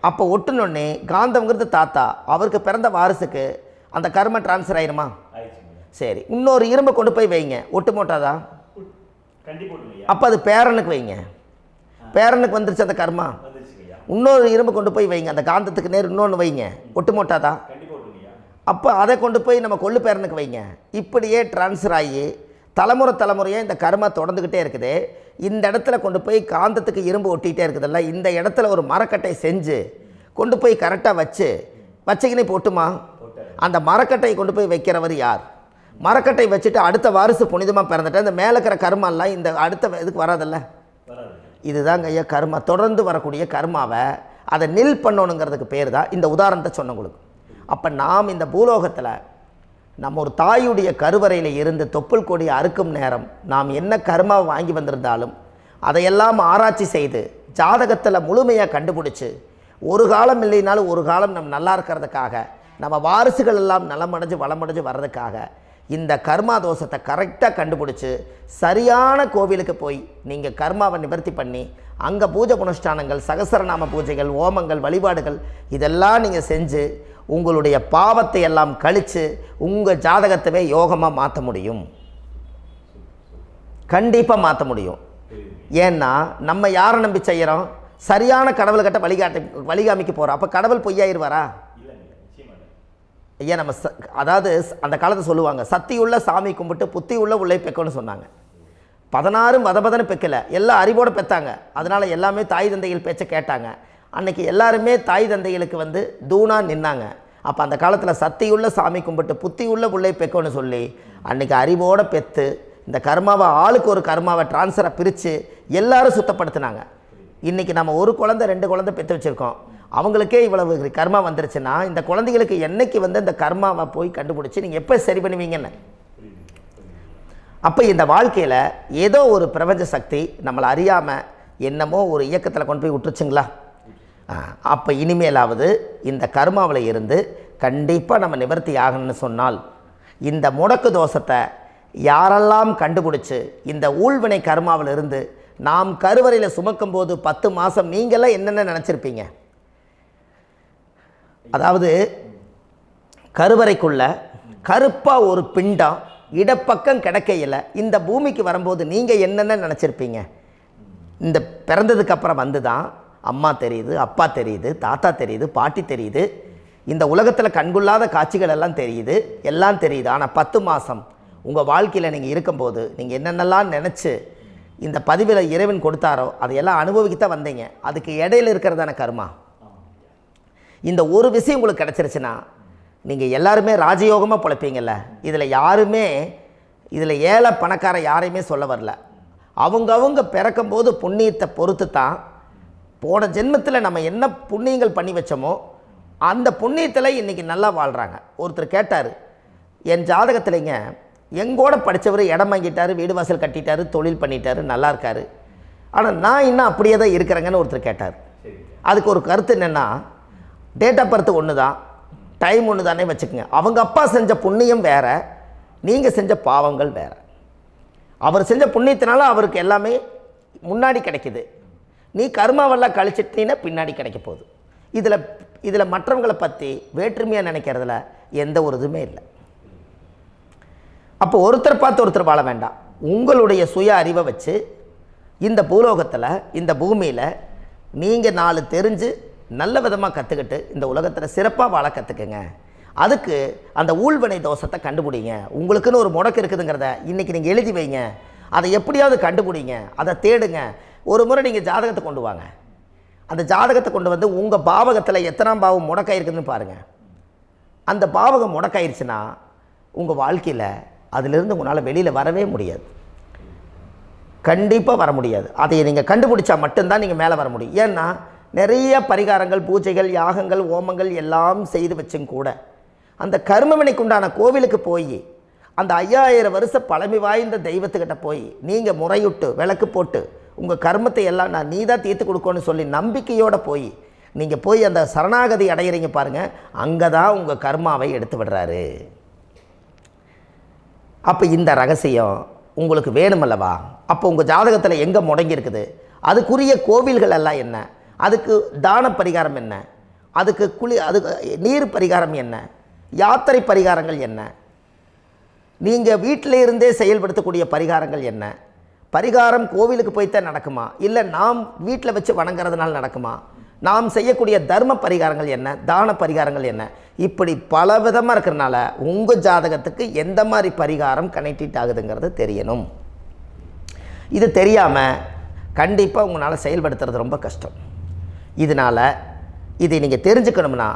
அப்போ ஒட்டுனோடனே காந்தம்ங்கிறது தாத்தா, அவருக்கு பிறந்த வாரிசுக்கு அந்த கர்ம டிரான்ஸ்ஃபர் ஆயிருமா? சரி, இன்னொரு இரும்பை கொண்டு போய் வைங்க, ஒட்டு மோட்டாதா? அப்போ அது பேரனுக்கு வைங்க, பேரனுக்கு வந்துருச்சு அந்த கர்மா. இன்னொரு இரும்பை கொண்டு போய் வைங்க, அந்த காந்தத்துக்கு நேர் இன்னொன்று வைங்க, ஒட்டு மோட்டாதா? அப்போ அதை கொண்டு போய் நம்ம கொள்ளு பேரனுக்கு வைங்க. இப்படியே டிரான்ஸ்ஃபர் ஆகி தலைமுறையாக இந்த கர்மா தொடர்ந்துக்கிட்டே இருக்குது. இந்த இடத்துல கொண்டு போய் காந்தத்துக்கு இரும்பு ஒட்டிகிட்டே இருக்குதுல்ல, இந்த இடத்துல ஒரு மரக்கட்டை செஞ்சு கொண்டு போய் கரெக்டாக வச்சுக்கினே போட்டுமா? அந்த மரக்கட்டையை கொண்டு போய் வைக்கிறவர் யார்? மரக்கட்டை வச்சுட்டு அடுத்த வாரிசு புனிதமாக பிறந்துட்டு அந்த மேலே இருக்கிற கர்மாலாம் இந்த அடுத்த இதுக்கு வராதில்ல. இதுதாங்க ஐயா கர்மா. தொடர்ந்து வரக்கூடிய கர்மாவை அதை நில் பண்ணணுங்கிறதுக்கு பேர் தான் இந்த உதாரணத்தை சொன்னவங்களுக்கு. அப்போ நாம் இந்த பூலோகத்தில் நம்ம ஒரு தாயுடைய கருவறையில் இருந்து தொப்புள் கொடி அறுக்கும் நேரம் நாம் என்ன கர்மாவை வாங்கி வந்திருந்தாலும் அதையெல்லாம் ஆராய்ச்சி செய்து ஜாதகத்தில் முழுமையாக கண்டுபிடிச்சி ஒரு காலம் இல்லைனாலும் ஒரு காலம் நம்ம நல்லா இருக்கிறதுக்காக, நம்ம வாரிசுகள் எல்லாம் நலமடைஞ்சு வளமடைஞ்சு வர்றதுக்காக இந்த கர்மா தோஷத்தை கரெக்டாக கண்டுபிடிச்சி சரியான கோவிலுக்கு போய் நீங்கள் கர்மாவை நிவர்த்தி பண்ணி அங்கே பூஜை புனஸ்தானங்கள், சகசரநாம பூஜைகள், ஓமங்கள், வழிபாடுகள் இதெல்லாம் நீங்கள் செஞ்சு உங்களுடைய பாவத்தை எல்லாம் கழித்து உங்கள் ஜாதகத்தவே யோகமாக மாற்ற முடியும். கண்டிப்பாக மாற்ற முடியும். ஏன்னா நம்ம யாரை நம்பி செய்கிறோம்? சரியான கடவுள்கிட்ட வழிகாமிக்க போகிறோம். அப்போ கடவுள் பொய்யாயிருவாரா? ஐயா நம்ம அதாவது அந்த காலத்தை சொல்லுவாங்க, சத்தியுள்ள சாமி கும்பிட்டு புத்தி உள்ள உள்ளே பெக்கணும்னு சொன்னாங்க. 16 வதபதன்னு பெக்கலை, எல்லாம் அறிவோடு பெற்றாங்க. அதனால் எல்லாமே தாய் தந்தைகள் பேச்சை கேட்டாங்க. அன்றைக்கி எல்லாருமே தாய் தந்தைகளுக்கு தூணாக நின்னாங்க. அப்போ அந்த காலத்தில் சத்தியுள்ள சாமி கும்பிட்டு புத்தி உள்ள உள்ளே பெக்கணும்னு சொல்லி அன்றைக்கி அறிவோடு பெற்று இந்த கர்மாவை ஆளுக்கு ஒரு கர்மாவை டிரான்ஸ்ஃபரை பிரித்து எல்லாரும் சுத்தப்படுத்தினாங்க. இன்றைக்கி நம்ம ஒரு குழந்தை 2 குழந்தை பெற்று வச்சுருக்கோம். அவங்களுக்கே இவ்வளவு கர்மா வந்துருச்சுன்னா இந்த குழந்தைகளுக்கு என்னைக்கு இந்த கர்மாவை போய் கண்டுபிடிச்சி நீங்கள் எப்போ சரி பண்ணுவீங்கன்னு. அப்போ இந்த வாழ்க்கையில் ஏதோ ஒரு பிரபஞ்ச சக்தி நம்மளை அறியாமல் என்னமோ ஒரு இயக்கத்தில் கொண்டு போய் விட்டுருச்சுங்களா? அப்போ இனிமேலாவது இந்த கர்மாவில் இருந்து கண்டிப்பாக நம்ம நிவர்த்தி ஆகணும்னு சொன்னால் இந்த முடக்கு தோஷத்தை யாரெல்லாம் கண்டுபிடிச்சி இந்த ஊழ்வினை கர்மாவில் இருந்து நாம் கருவறையில் சுமக்கும் போது 10 மாதம் நீங்களாம் என்னென்ன நினச்சிருப்பீங்க? அதாவது கருவறைக்குள்ள கருப்பாக ஒரு பிண்டம் இடப்பக்கம் கிடக்கையில் இந்த பூமிக்கு வரும்போது நீங்கள் என்னென்ன நினச்சிருப்பீங்க? இந்த பிறந்ததுக்கு அப்புறம் வந்து தான் அம்மா தெரியுது, அப்பா தெரியுது, தாத்தா தெரியுது, பாட்டி தெரியுது, இந்த உலகத்தில் கண்கொள்ளாத காட்சிகள் எல்லாம் தெரியுது, எல்லாம் தெரியுது. ஆனால் 10 மாதம் உங்கள் வாழ்க்கையில் நீங்கள் இருக்கும்போது நீங்கள் என்னென்னலாம் நினச்சி இந்த பதிவில் இறைவன் கொடுத்தாரோ அதையெல்லாம் அனுபவிக்கத்தான் வந்தீங்க. அதுக்கு இடையில இருக்கிறதான கர்மா. இந்த ஒரு விஷயம் உங்களுக்கு கிடச்சிருச்சுன்னா நீங்கள் எல்லாருமே ராஜயோகமாக பிழைப்பீங்கள்ல. இதில் ஏழை பணக்கார யாரையுமே சொல்ல வரல. அவங்க பிறக்கும்போது புண்ணியத்தை பொறுத்து தான் போன ஜென்மத்தில் நம்ம என்ன புண்ணியங்கள் பண்ணி வச்சோமோ அந்த புண்ணியத்தில் இன்றைக்கி நல்லா வாழ்கிறாங்க. ஒருத்தர் கேட்டார், என் ஜாதகத்தில்ங்க எங்கூட படித்தவர் இடம் வாங்கிட்டார், வீடு வாசல் கட்டிட்டார், தொழில் பண்ணிட்டார், நல்லா இருக்கார், ஆனால் நான் இன்னும் அப்படியே தான் இருக்கிறேங்கன்னு ஒருத்தர் கேட்டார். அதுக்கு ஒரு கருத்து என்னென்னா, டேட் ஆஃப் பர்த் ஒன்று தான், டைம் ஒன்று தானே வச்சுக்கோங்க. அவங்க அப்பா செஞ்ச புண்ணியம் வேறு, நீங்கள் செஞ்ச பாவங்கள் வேறு. அவர் செஞ்ச புண்ணியத்தினால அவருக்கு எல்லாமே முன்னாடி கிடைக்கிது. நீ கர்மாவெல்லாம் கழிச்சிட்டீன்னா பின்னாடி கிடைக்க போகுது. இதில் மற்றவங்களை பற்றி வேற்றுமையாக நினைக்கிறதுல எந்த ஒரு இதுவுமே இல்லை. அப்போ ஒருத்தர் பார்த்து ஒருத்தர் வாழ வேண்டாம். உங்களுடைய சுய அறிவை வச்சு இந்த பூலோகத்தில் இந்த பூமியில் நீங்கள் 4 தெரிஞ்சு நல்ல விதமாக கற்றுக்கிட்டு இந்த உலகத்தில் சிறப்பாக வாழ கற்றுக்குங்க. அதுக்கு அந்த ஊழ்வினை தோஷத்தை கண்டுபிடிங்க. உங்களுக்குன்னு ஒரு முடக்கு இருக்குதுங்கிறத இன்றைக்கி நீங்கள் எழுதி வைங்க. அதை எப்படியாவது கண்டுபிடிங்க, அதை தேடுங்க. ஒரு முறை நீங்கள் ஜாதகத்தை கொண்டு வாங்க. அந்த ஜாதகத்தை கொண்டு வந்து உங்கள் பாவகத்தில் எத்தனாம் பாவம் முடக்காயிருக்குதுன்னு பாருங்கள். அந்த பாவகம் முடக்காயிருச்சுன்னா உங்கள் வாழ்க்கையில் அதிலிருந்து உங்களால் வெளியில் வரவே முடியாது, கண்டிப்பாக வர முடியாது. அதை நீங்கள் கண்டுபிடிச்சா மட்டும்தான் நீங்கள் மேலே வர முடியும். ஏன்னா நிறைய பரிகாரங்கள், பூஜைகள், யாகங்கள், ஓமங்கள் எல்லாம் செய்து வச்சும் கூட அந்த கர்மவினைக்கு உண்டான கோவிலுக்கு போய் அந்த 5000 வருஷ பழமை வாய்ந்த தெய்வத்துக்கிட்ட போய் நீங்கள் முறையிட்டு விளக்கு போட்டு உங்கள் கர்மத்தை எல்லாம் நான் நீ தான் தீர்த்து கொடுக்கணும்னு சொல்லி நம்பிக்கையோடு நீங்கள் போய் அந்த சரணாகதி அடையிறீங்க பாருங்கள், அங்கே தான் உங்கள் கர்மாவை எடுத்து விடுறாரு. அப்போ இந்த ரகசியம் உங்களுக்கு வேணுமல்லவா? அப்போ உங்கள் ஜாதகத்தில் எங்கே முடங்கி அதுக்குரிய கோவில்கள் எல்லாம் என்ன, அதுக்கு தான பரிகாரம் என்ன, அதுக்கு நீர் பரிகாரம் என்ன, யாத்திரை பரிகாரங்கள் என்ன, நீங்கள் வீட்டில் இருந்தே செயல்படுத்தக்கூடிய பரிகாரங்கள் என்ன, பரிகாரம் கோவிலுக்கு போய்த்தான் நடக்குமா, இல்லை நாம் வீட்டில் வச்சு வணங்குறதுனால நடக்குமா, நாம் செய்யக்கூடிய தர்ம பரிகாரங்கள் என்ன, தான பரிகாரங்கள் என்ன, இப்படி பல விதமாக இருக்கிறனால உங்கள் ஜாதகத்துக்கு எந்த மாதிரி பரிகாரம் கனெக்ட் ஆகுதுங்கிறது தெரியணும். இது தெரியாமல் கண்டிப்பாக உங்களால் செயல்படுத்துறது ரொம்ப கஷ்டம். இதனால் இதை நீங்கள் தெரிஞ்சுக்கணும்னா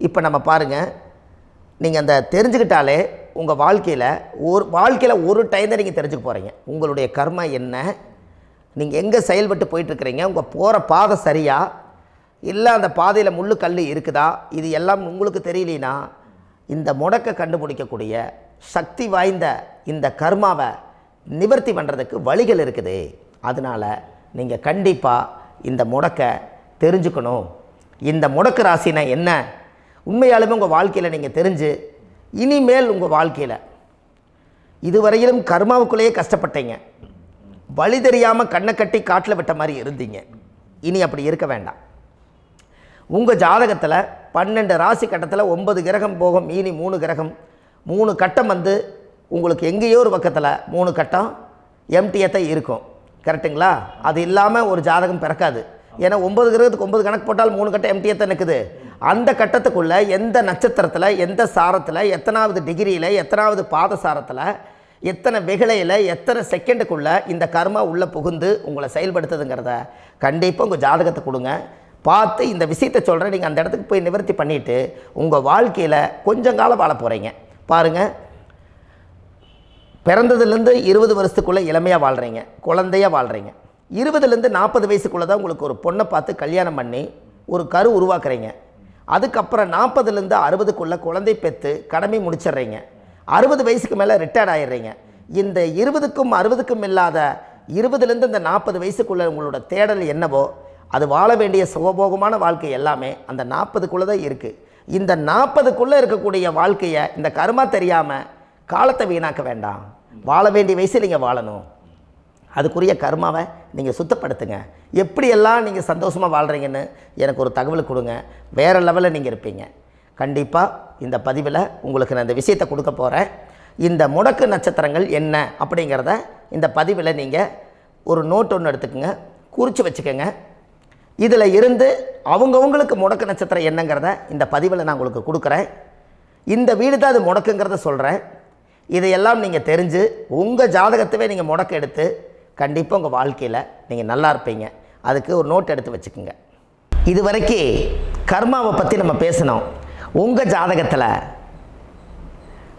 இப்போ நம்ம பாருங்கள், நீங்கள் அந்த தெரிஞ்சுக்கிட்டாலே உங்கள் வாழ்க்கையில் ஒரு டைம் தான் நீங்கள் தெரிஞ்சுக்க போகிறீங்க. உங்களுடைய கர்மா என்ன, நீங்கள் எங்கே செயல்பட்டு போயிட்டுருக்கிறீங்க, உங்கள் போகிற பாதை சரியா இல்லை அந்த பாதையில் முள்ளு கல் இருக்குதா, இது எல்லாம் உங்களுக்கு தெரியலனா இந்த முடக்கை கண்டுபிடிக்கக்கூடிய சக்தி வாய்ந்த இந்த கர்மாவை நிவர்த்தி பண்ணுறதுக்கு வழிகள் இருக்குது. அதனால் நீங்கள் கண்டிப்பாக இந்த முடக்கை தெரிஞ்சுக்கணும். இந்த முடக்கு ராசினா என்ன உண்மையாலுமே உங்கள் வாழ்க்கையில் நீங்கள் தெரிஞ்சு இனிமேல் உங்கள் வாழ்க்கையில் இதுவரையிலும் கர்மாவுக்குள்ளேயே கஷ்டப்பட்டீங்க, வழி தெரியாமல் கண்ணை கட்டி காட்டில் விட்ட மாதிரி இருந்தீங்க. இனி அப்படி இருக்க வேண்டாம். உங்கள் ஜாதகத்தில் 12 ராசி கட்டத்தில் 9 கிரகம் போகும், மீனி 3 கிரகம், 3 கட்டம் உங்களுக்கு எங்கேயோ ஒரு பக்கத்தில் 3 கட்டம் எம்டியாக தான் இருக்கும். கரெக்டுங்களா? அது இல்லாமல் ஒரு ஜாதகம் பிறக்காது. ஏன்னா 9 கிரகத்துக்கு 9 கணக்கு போட்டால் 3 கட்டம் எம்டியாக தான் நிற்குது. அந்த கட்டத்துக்குள்ளே எந்த நட்சத்திரத்தில், எந்த சாரத்தில், எத்தனாவது டிகிரியில், எத்தனாவது பாதசாரத்தில், எத்தனை வெகுளையில், எத்தனை செகண்டுக்குள்ளே இந்த கர்மா உள்ளே புகுந்து உங்களை செயல்படுத்துதுங்கிறத கண்டிப்பாக உங்கள் ஜாதகத்தை கொடுங்க. பார்த்து இந்த விஷயத்தை சொல்கிறேன், நீங்கள் அந்த இடத்துக்கு போய் நிவர்த்தி பண்ணிவிட்டு உங்கள் வாழ்க்கையில் கொஞ்சம் காலம் வாழ போகிறீங்க. பாருங்கள், பிறந்ததுலேருந்து 20 வருஷத்துக்குள்ளே இளமையாக வாழ்கிறீங்க, குழந்தையாக வாழ்கிறீங்க. 20லேருந்து 40 வயசுக்குள்ளே தான் உங்களுக்கு ஒரு பொண்ணை பார்த்து கல்யாணம் பண்ணி ஒரு கரு உருவாக்குறீங்க. அதுக்கப்புறம் 40லேருந்து 60க்குள்ளே குழந்தை பெற்று கடமை முடிச்சிடுறீங்க. 60 வயசுக்கு மேலே ரிட்டையர்ட் ஆகிடுறீங்க. இந்த 20க்கும் 60க்கும் இல்லாத 20லேருந்து இந்த 40 வயசுக்குள்ளே உங்களோட தேடல் என்னவோ அது வாழ வேண்டிய சுகபோகமான வாழ்க்கை எல்லாமே அந்த 40க்குள்ளே தான் இருக்குது. இந்த 40க்குள்ளே இருக்கக்கூடிய வாழ்க்கையை இந்த கர்மா தெரியாமல் காலத்தை வீணாக்க வேண்டாம். வாழ வேண்டிய வயசில் நீங்கள் வாழணும். அதுக்குரிய கர்மாவை நீங்கள் சுத்தப்படுத்துங்க. எப்படியெல்லாம் நீங்கள் சந்தோஷமாக வாழ்கிறீங்கன்னு எனக்கு ஒரு தகவல் கொடுங்க. வேறு லெவலில் நீங்கள் இருப்பீங்க. கண்டிப்பாக இந்த பதிவில் உங்களுக்கு நான் இந்த விஷயத்தை கொடுக்க போகிறேன். இந்த முடக்கு நட்சத்திரங்கள் என்ன அப்படிங்கிறத இந்த பதிவில் நீங்கள் ஒரு நோட் ஒன்று எடுத்துக்கோங்க, குறித்து வச்சுக்கோங்க. இதில் இருந்து அவங்கவுங்களுக்கு முடக்கு நட்சத்திரம் என்னங்கிறத இந்த பதிவில் நான் உங்களுக்கு கொடுக்குறேன். இந்த வீடு தான் அது முடக்குங்கிறத சொல்கிறேன். இதையெல்லாம் நீங்கள் தெரிஞ்சு உங்கள் ஜாதகத்தவே நீங்கள் முடக்கு எடுத்து கண்டிப்பாக உங்கள் வாழ்க்கையில் நீங்கள் நல்லா இருப்பீங்க. அதுக்கு ஒரு நோட் எடுத்து வச்சுக்கோங்க. இது வரைக்கும் கர்மாவை பற்றி நம்ம பேசினோம். உங்கள் ஜாதகத்தில்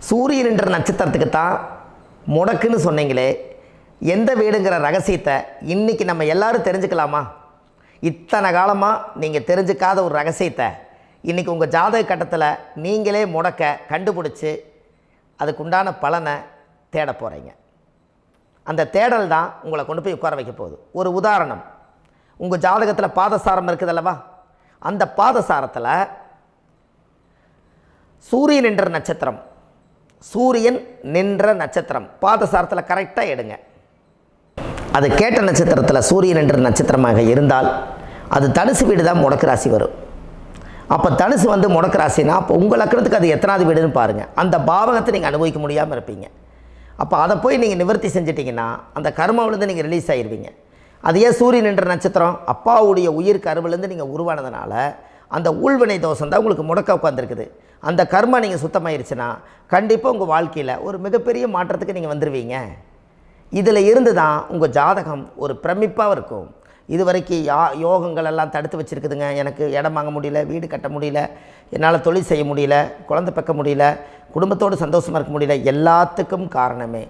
சூரியன் என்ற நட்சத்திரத்துக்கு தான் முடக்குன்னு சொன்னீங்களே, எந்த வீடுங்கிற ரகசியத்தை இன்றைக்கி நம்ம எல்லோரும் தெரிஞ்சுக்கலாமா? இத்தனை காலமாக நீங்கள் தெரிஞ்சுக்காத ஒரு ரகசியத்தை இன்றைக்கி உங்கள் ஜாதக கட்டத்தில் நீங்களே முடக்க கண்டுபிடிச்சி அதுக்குண்டான பலனை தேட போகிறீங்க. அந்த தேடல் தான் உங்களை கொண்டு போய் உட்கார வைக்க போகுது. ஒரு உதாரணம், உங்கள் ஜாதகத்தில் பாதசாரம் இருக்குது அல்லவா? அந்த பாதசாரத்தில் சூரியன் என்ற நட்சத்திரம், சூரியன் நின்ற நட்சத்திரம் பாதசாரத்தில் கரெக்டாக எடுங்க. அது கேட்ட நட்சத்திரத்தில் சூரியன் என்ற நட்சத்திரமாக இருந்தால் அது தனுசு வீடு தான் முடக்கு ராசி வரும். அப்போ தனுசு வந்து முடக்கு ராசினா அப்போ உங்கள் லக்கணத்துக்கு அது எத்தனாவது வீடுன்னு பாருங்கள். அந்த பாவகத்தை நீங்கள் அனுபவிக்க முடியாமல் இருப்பீங்க. அப்போ அதை போய் நீங்கள் நிவர்த்தி செஞ்சிட்டிங்கன்னா அந்த கர்மாவிலேருந்து நீங்கள் ரிலீஸ் ஆகிடுவீங்க. அது ஏன் சூரியன் என்ற நட்சத்திரம் அப்பாவுடைய உயிர் கருவிலேருந்து நீங்கள் உருவானதுனால அந்த ஊழ்வினை தோஷம் தான் உங்களுக்கு முடக்க உட்காந்துருக்குது. அந்த கர்மா நீங்கள் சுத்தமாயிருச்சுன்னா கண்டிப்பாக உங்கள் வாழ்க்கையில் ஒரு மிகப்பெரிய மாற்றத்துக்கு நீங்கள் வந்துடுவீங்க. இதில் இருந்து தான் உங்கள் ஜாதகம் ஒரு பிரமிப்பாக இருக்கும். இது வரைக்கும் யோகங்கள் எல்லாம் தடுத்து வச்சுருக்குதுங்க. எனக்கு இடம் வாங்க முடியல, வீடு கட்ட முடியல, என்னால் தொழில் செய்ய முடியல, குழந்தை பெக்க முடியல, குடும்பத்தோடு சந்தோஷமாக இருக்க முடியல. எல்லாத்துக்கும் காரணமே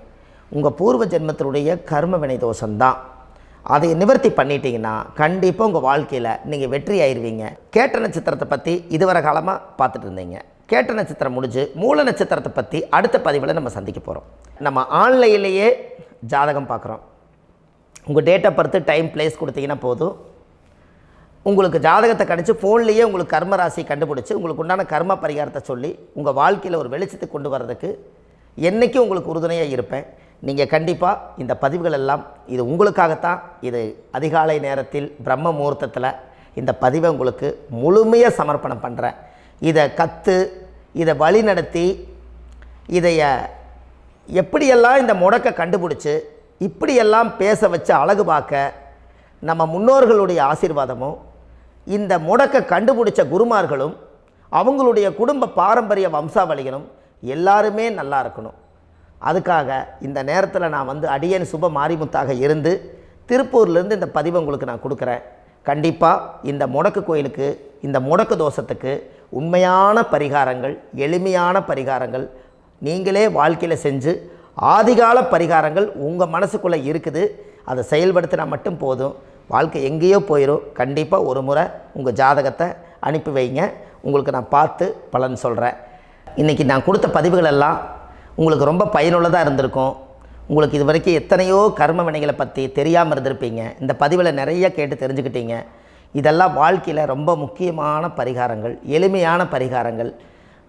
உங்கள் பூர்வ ஜென்மத்தினுடைய கர்ம வினை தோஷம்தான். அதை நிவர்த்தி பண்ணிட்டீங்கன்னா கண்டிப்பாக உங்கள் வாழ்க்கையில் நீங்கள் வெற்றி ஆயிடுவீங்க. கேட்ட நட்சத்திரத்தை பற்றி இதுவரை காலமாக பார்த்துட்டு இருந்தீங்க. கேட்ட நட்சத்திரம் முடிஞ்சு மூல நட்சத்திரத்தை பற்றி அடுத்த பதிவில் நம்ம சந்திக்க போகிறோம். நம்ம ஆன்லைன்லேயே ஜாதகம் பார்க்குறோம். உங்கள் date of birth, time, place கொடுத்தீங்கன்னா போதும். உங்களுக்கு ஜாதகத்தை கணிச்சு ஃபோன்லேயே உங்களுக்கு கர்ம ராசி கண்டுபிடிச்சி உங்களுக்கு உண்டான கர்ம பரிகாரத்தை சொல்லி உங்கள் வாழ்க்கையில் ஒரு வெளிச்சத்துக்கு கொண்டு வர்றதுக்கு என்றைக்கும் உங்களுக்கு உறுதுணையாக இருப்பேன். நீங்கள் கண்டிப்பாக இந்த பதிவுகள் எல்லாம் இது உங்களுக்காகத்தான். இது அதிகாலை நேரத்தில் பிரம்ம முகூர்த்தத்தில் இந்த பதிவை உங்களுக்கு முழுமையாக சமர்ப்பணம் பண்ணுறேன். இதை கற்று இதை வழி நடத்தி இதைய எப்படியெல்லாம் இந்த முடக்க கண்டுபிடிச்சி இப்படியெல்லாம் பேச வச்சு அழகு பார்க்க நம்ம முன்னோர்களுடைய ஆசீர்வாதமும் இந்த முடக்க கண்டுபிடிச்ச குருமார்களும் அவங்களுடைய குடும்ப பாரம்பரிய வம்சாவளிகளும் எல்லாருமே நல்லா இருக்கணும். அதுக்காக இந்த நேரத்தில் நான் வந்து அடியேன் சுப மாரிமுத்தாக இருந்து திருப்பூர்லேருந்து இந்த பதிவை உங்களுக்கு நான் கொடுக்குறேன். கண்டிப்பாக இந்த முடக்கு கோயிலுக்கு, இந்த முடக்கு தோஷத்துக்கு உண்மையான பரிகாரங்கள், எளிமையான பரிகாரங்கள் நீங்களே வாழ்க்கையில் செஞ்சு ஆதிகால பரிகாரங்கள் உங்கள் மனசுக்குள்ளே இருக்குது. அதை செயல்படுத்தினா மட்டும் போதும், வாழ்க்கை எங்கேயோ போயிடும். கண்டிப்பாக ஒரு முறை உங்கள் ஜாதகத்தை அனுப்பி வைங்க, உங்களுக்கு நான் பார்த்து பலன் சொல்கிறேன். இன்றைக்கி நான் கொடுத்த பதிவுகள் எல்லாம் உங்களுக்கு ரொம்ப பயனுள்ளதாக இருந்திருக்கும். உங்களுக்கு இது வரைக்கும் எத்தனையோ கர்ம வினைகளை பற்றி தெரியாமல் இருந்திருப்பீங்க. இந்த பதிவில் நிறைய கேட்டு தெரிஞ்சுக்கிட்டீங்க. இதெல்லாம் வாழ்க்கையில் ரொம்ப முக்கியமான பரிகாரங்கள், எளிமையான பரிகாரங்கள்.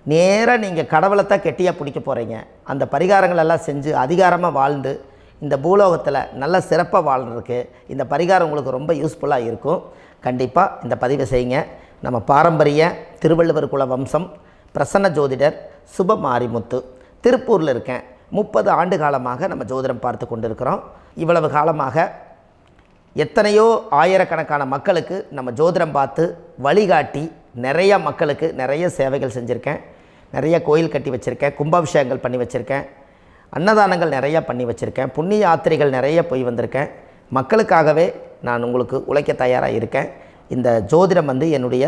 நேராக நீங்கள் கடவுளைத்தான் கெட்டியாக பிடிக்க போகிறீங்க. அந்த பரிகாரங்கள் எல்லாம் செஞ்சு அதிகாரமாக வாழ்ந்து இந்த பூலோகத்தில் நல்ல சிறப்பாக வாழ்றதுக்கு இந்த பரிகாரம் உங்களுக்கு ரொம்ப யூஸ்ஃபுல்லாக இருக்கும். கண்டிப்பாக இந்த பதிவை செய்யுங்க. நம்ம பாரம்பரிய திருவள்ளுவர் குல வம்சம் பிரசன்ன ஜோதிடர் சுப மாரிமுத்து, திருப்பூரில் இருக்கேன். 30 ஆண்டு காலமாக நம்ம ஜோதிடம் பார்த்து கொண்டிருக்கிறோம். இவ்வளவு காலமாக எத்தனையோ ஆயிரக்கணக்கான மக்களுக்கு நம்ம ஜோதிடம் பார்த்து வழிகாட்டி நிறைய மக்களுக்கு நிறைய சேவைகள் செஞ்சுருக்கேன். நிறைய கோயில் கட்டி வச்சுருக்கேன், கும்பாபிஷேகங்கள் பண்ணி வச்சுருக்கேன், அன்னதானங்கள் நிறையா பண்ணி வச்சுருக்கேன், புண்ணிய யாத்திரைகள் நிறைய போய் வந்திருக்கேன். மக்களுக்காகவே நான் உங்களுக்கு உழைக்க தயாராக இருக்கேன். இந்த ஜோதிடம் வந்து என்னுடைய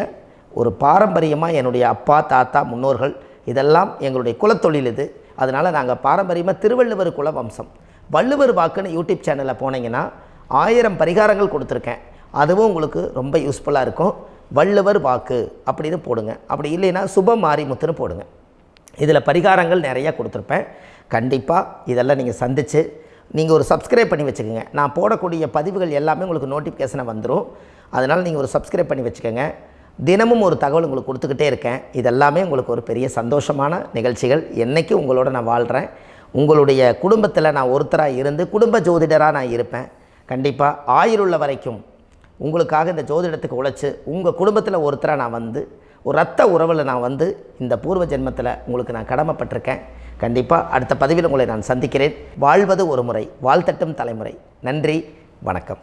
ஒரு பாரம்பரியமாக என்னுடைய அப்பா, தாத்தா, முன்னோர்கள் இதெல்லாம் எங்களுடைய குலத்தொழில் இது. அதனால் நாங்கள் பாரம்பரியமாக திருவள்ளுவர் குல வம்சம். வள்ளுவர் வாக்குன்னு யூடியூப் சேனலில் போனீங்கன்னா 1000 பரிகாரங்கள் கொடுத்துருக்கேன். அதுவும் உங்களுக்கு ரொம்ப யூஸ்ஃபுல்லாக இருக்கும். வள்ளுவர் வாக்கு அப்படின்னு போடுங்க, அப்படி இல்லைன்னா சுப மாரிமுத்துன்னு போடுங்க. இதில் பரிகாரங்கள் நிறையா கொடுத்துருப்பேன். கண்டிப்பாக இதெல்லாம் நீங்கள் சந்தித்து நீங்கள் ஒரு சப்ஸ்கிரைப் பண்ணி வச்சுக்கோங்க. நான் போடக்கூடிய பதிவுகள் எல்லாமே உங்களுக்கு நோட்டிஃபிகேஷனை வந்துடும். அதனால் நீங்கள் ஒரு சப்ஸ்கிரைப் பண்ணி வச்சுக்கோங்க. தினமும் ஒரு தகவல் உங்களுக்கு கொடுத்துக்கிட்டே இருக்கேன். இதெல்லாமே உங்களுக்கு ஒரு பெரிய சந்தோஷமான நிகழ்ச்சிகள். என்றைக்கும் உங்களோட நான் வாழ்கிறேன். உங்களுடைய குடும்பத்தில் நான் ஒருத்தராக இருந்து குடும்ப ஜோதிடராக நான் இருப்பேன். கண்டிப்பாக ஆயுளுள்ள வரைக்கும் உங்களுக்காக இந்த ஜோதிடத்துக்கு உழைச்சி உங்கள் குடும்பத்தில் ஒருத்தராக நான் வந்து ஒரு ரத்த உறவில் நான் வந்து இந்த பூர்வ ஜென்மத்தில் உங்களுக்கு நான் கடமைப்பட்டிருக்கேன். கண்டிப்பாக அடுத்த பதிவில் உங்களை நான் சந்திக்கிறேன். வாழ்வது ஒரு முறை, வாழ்த்தட்டும் தலைமுறை. நன்றி, வணக்கம்.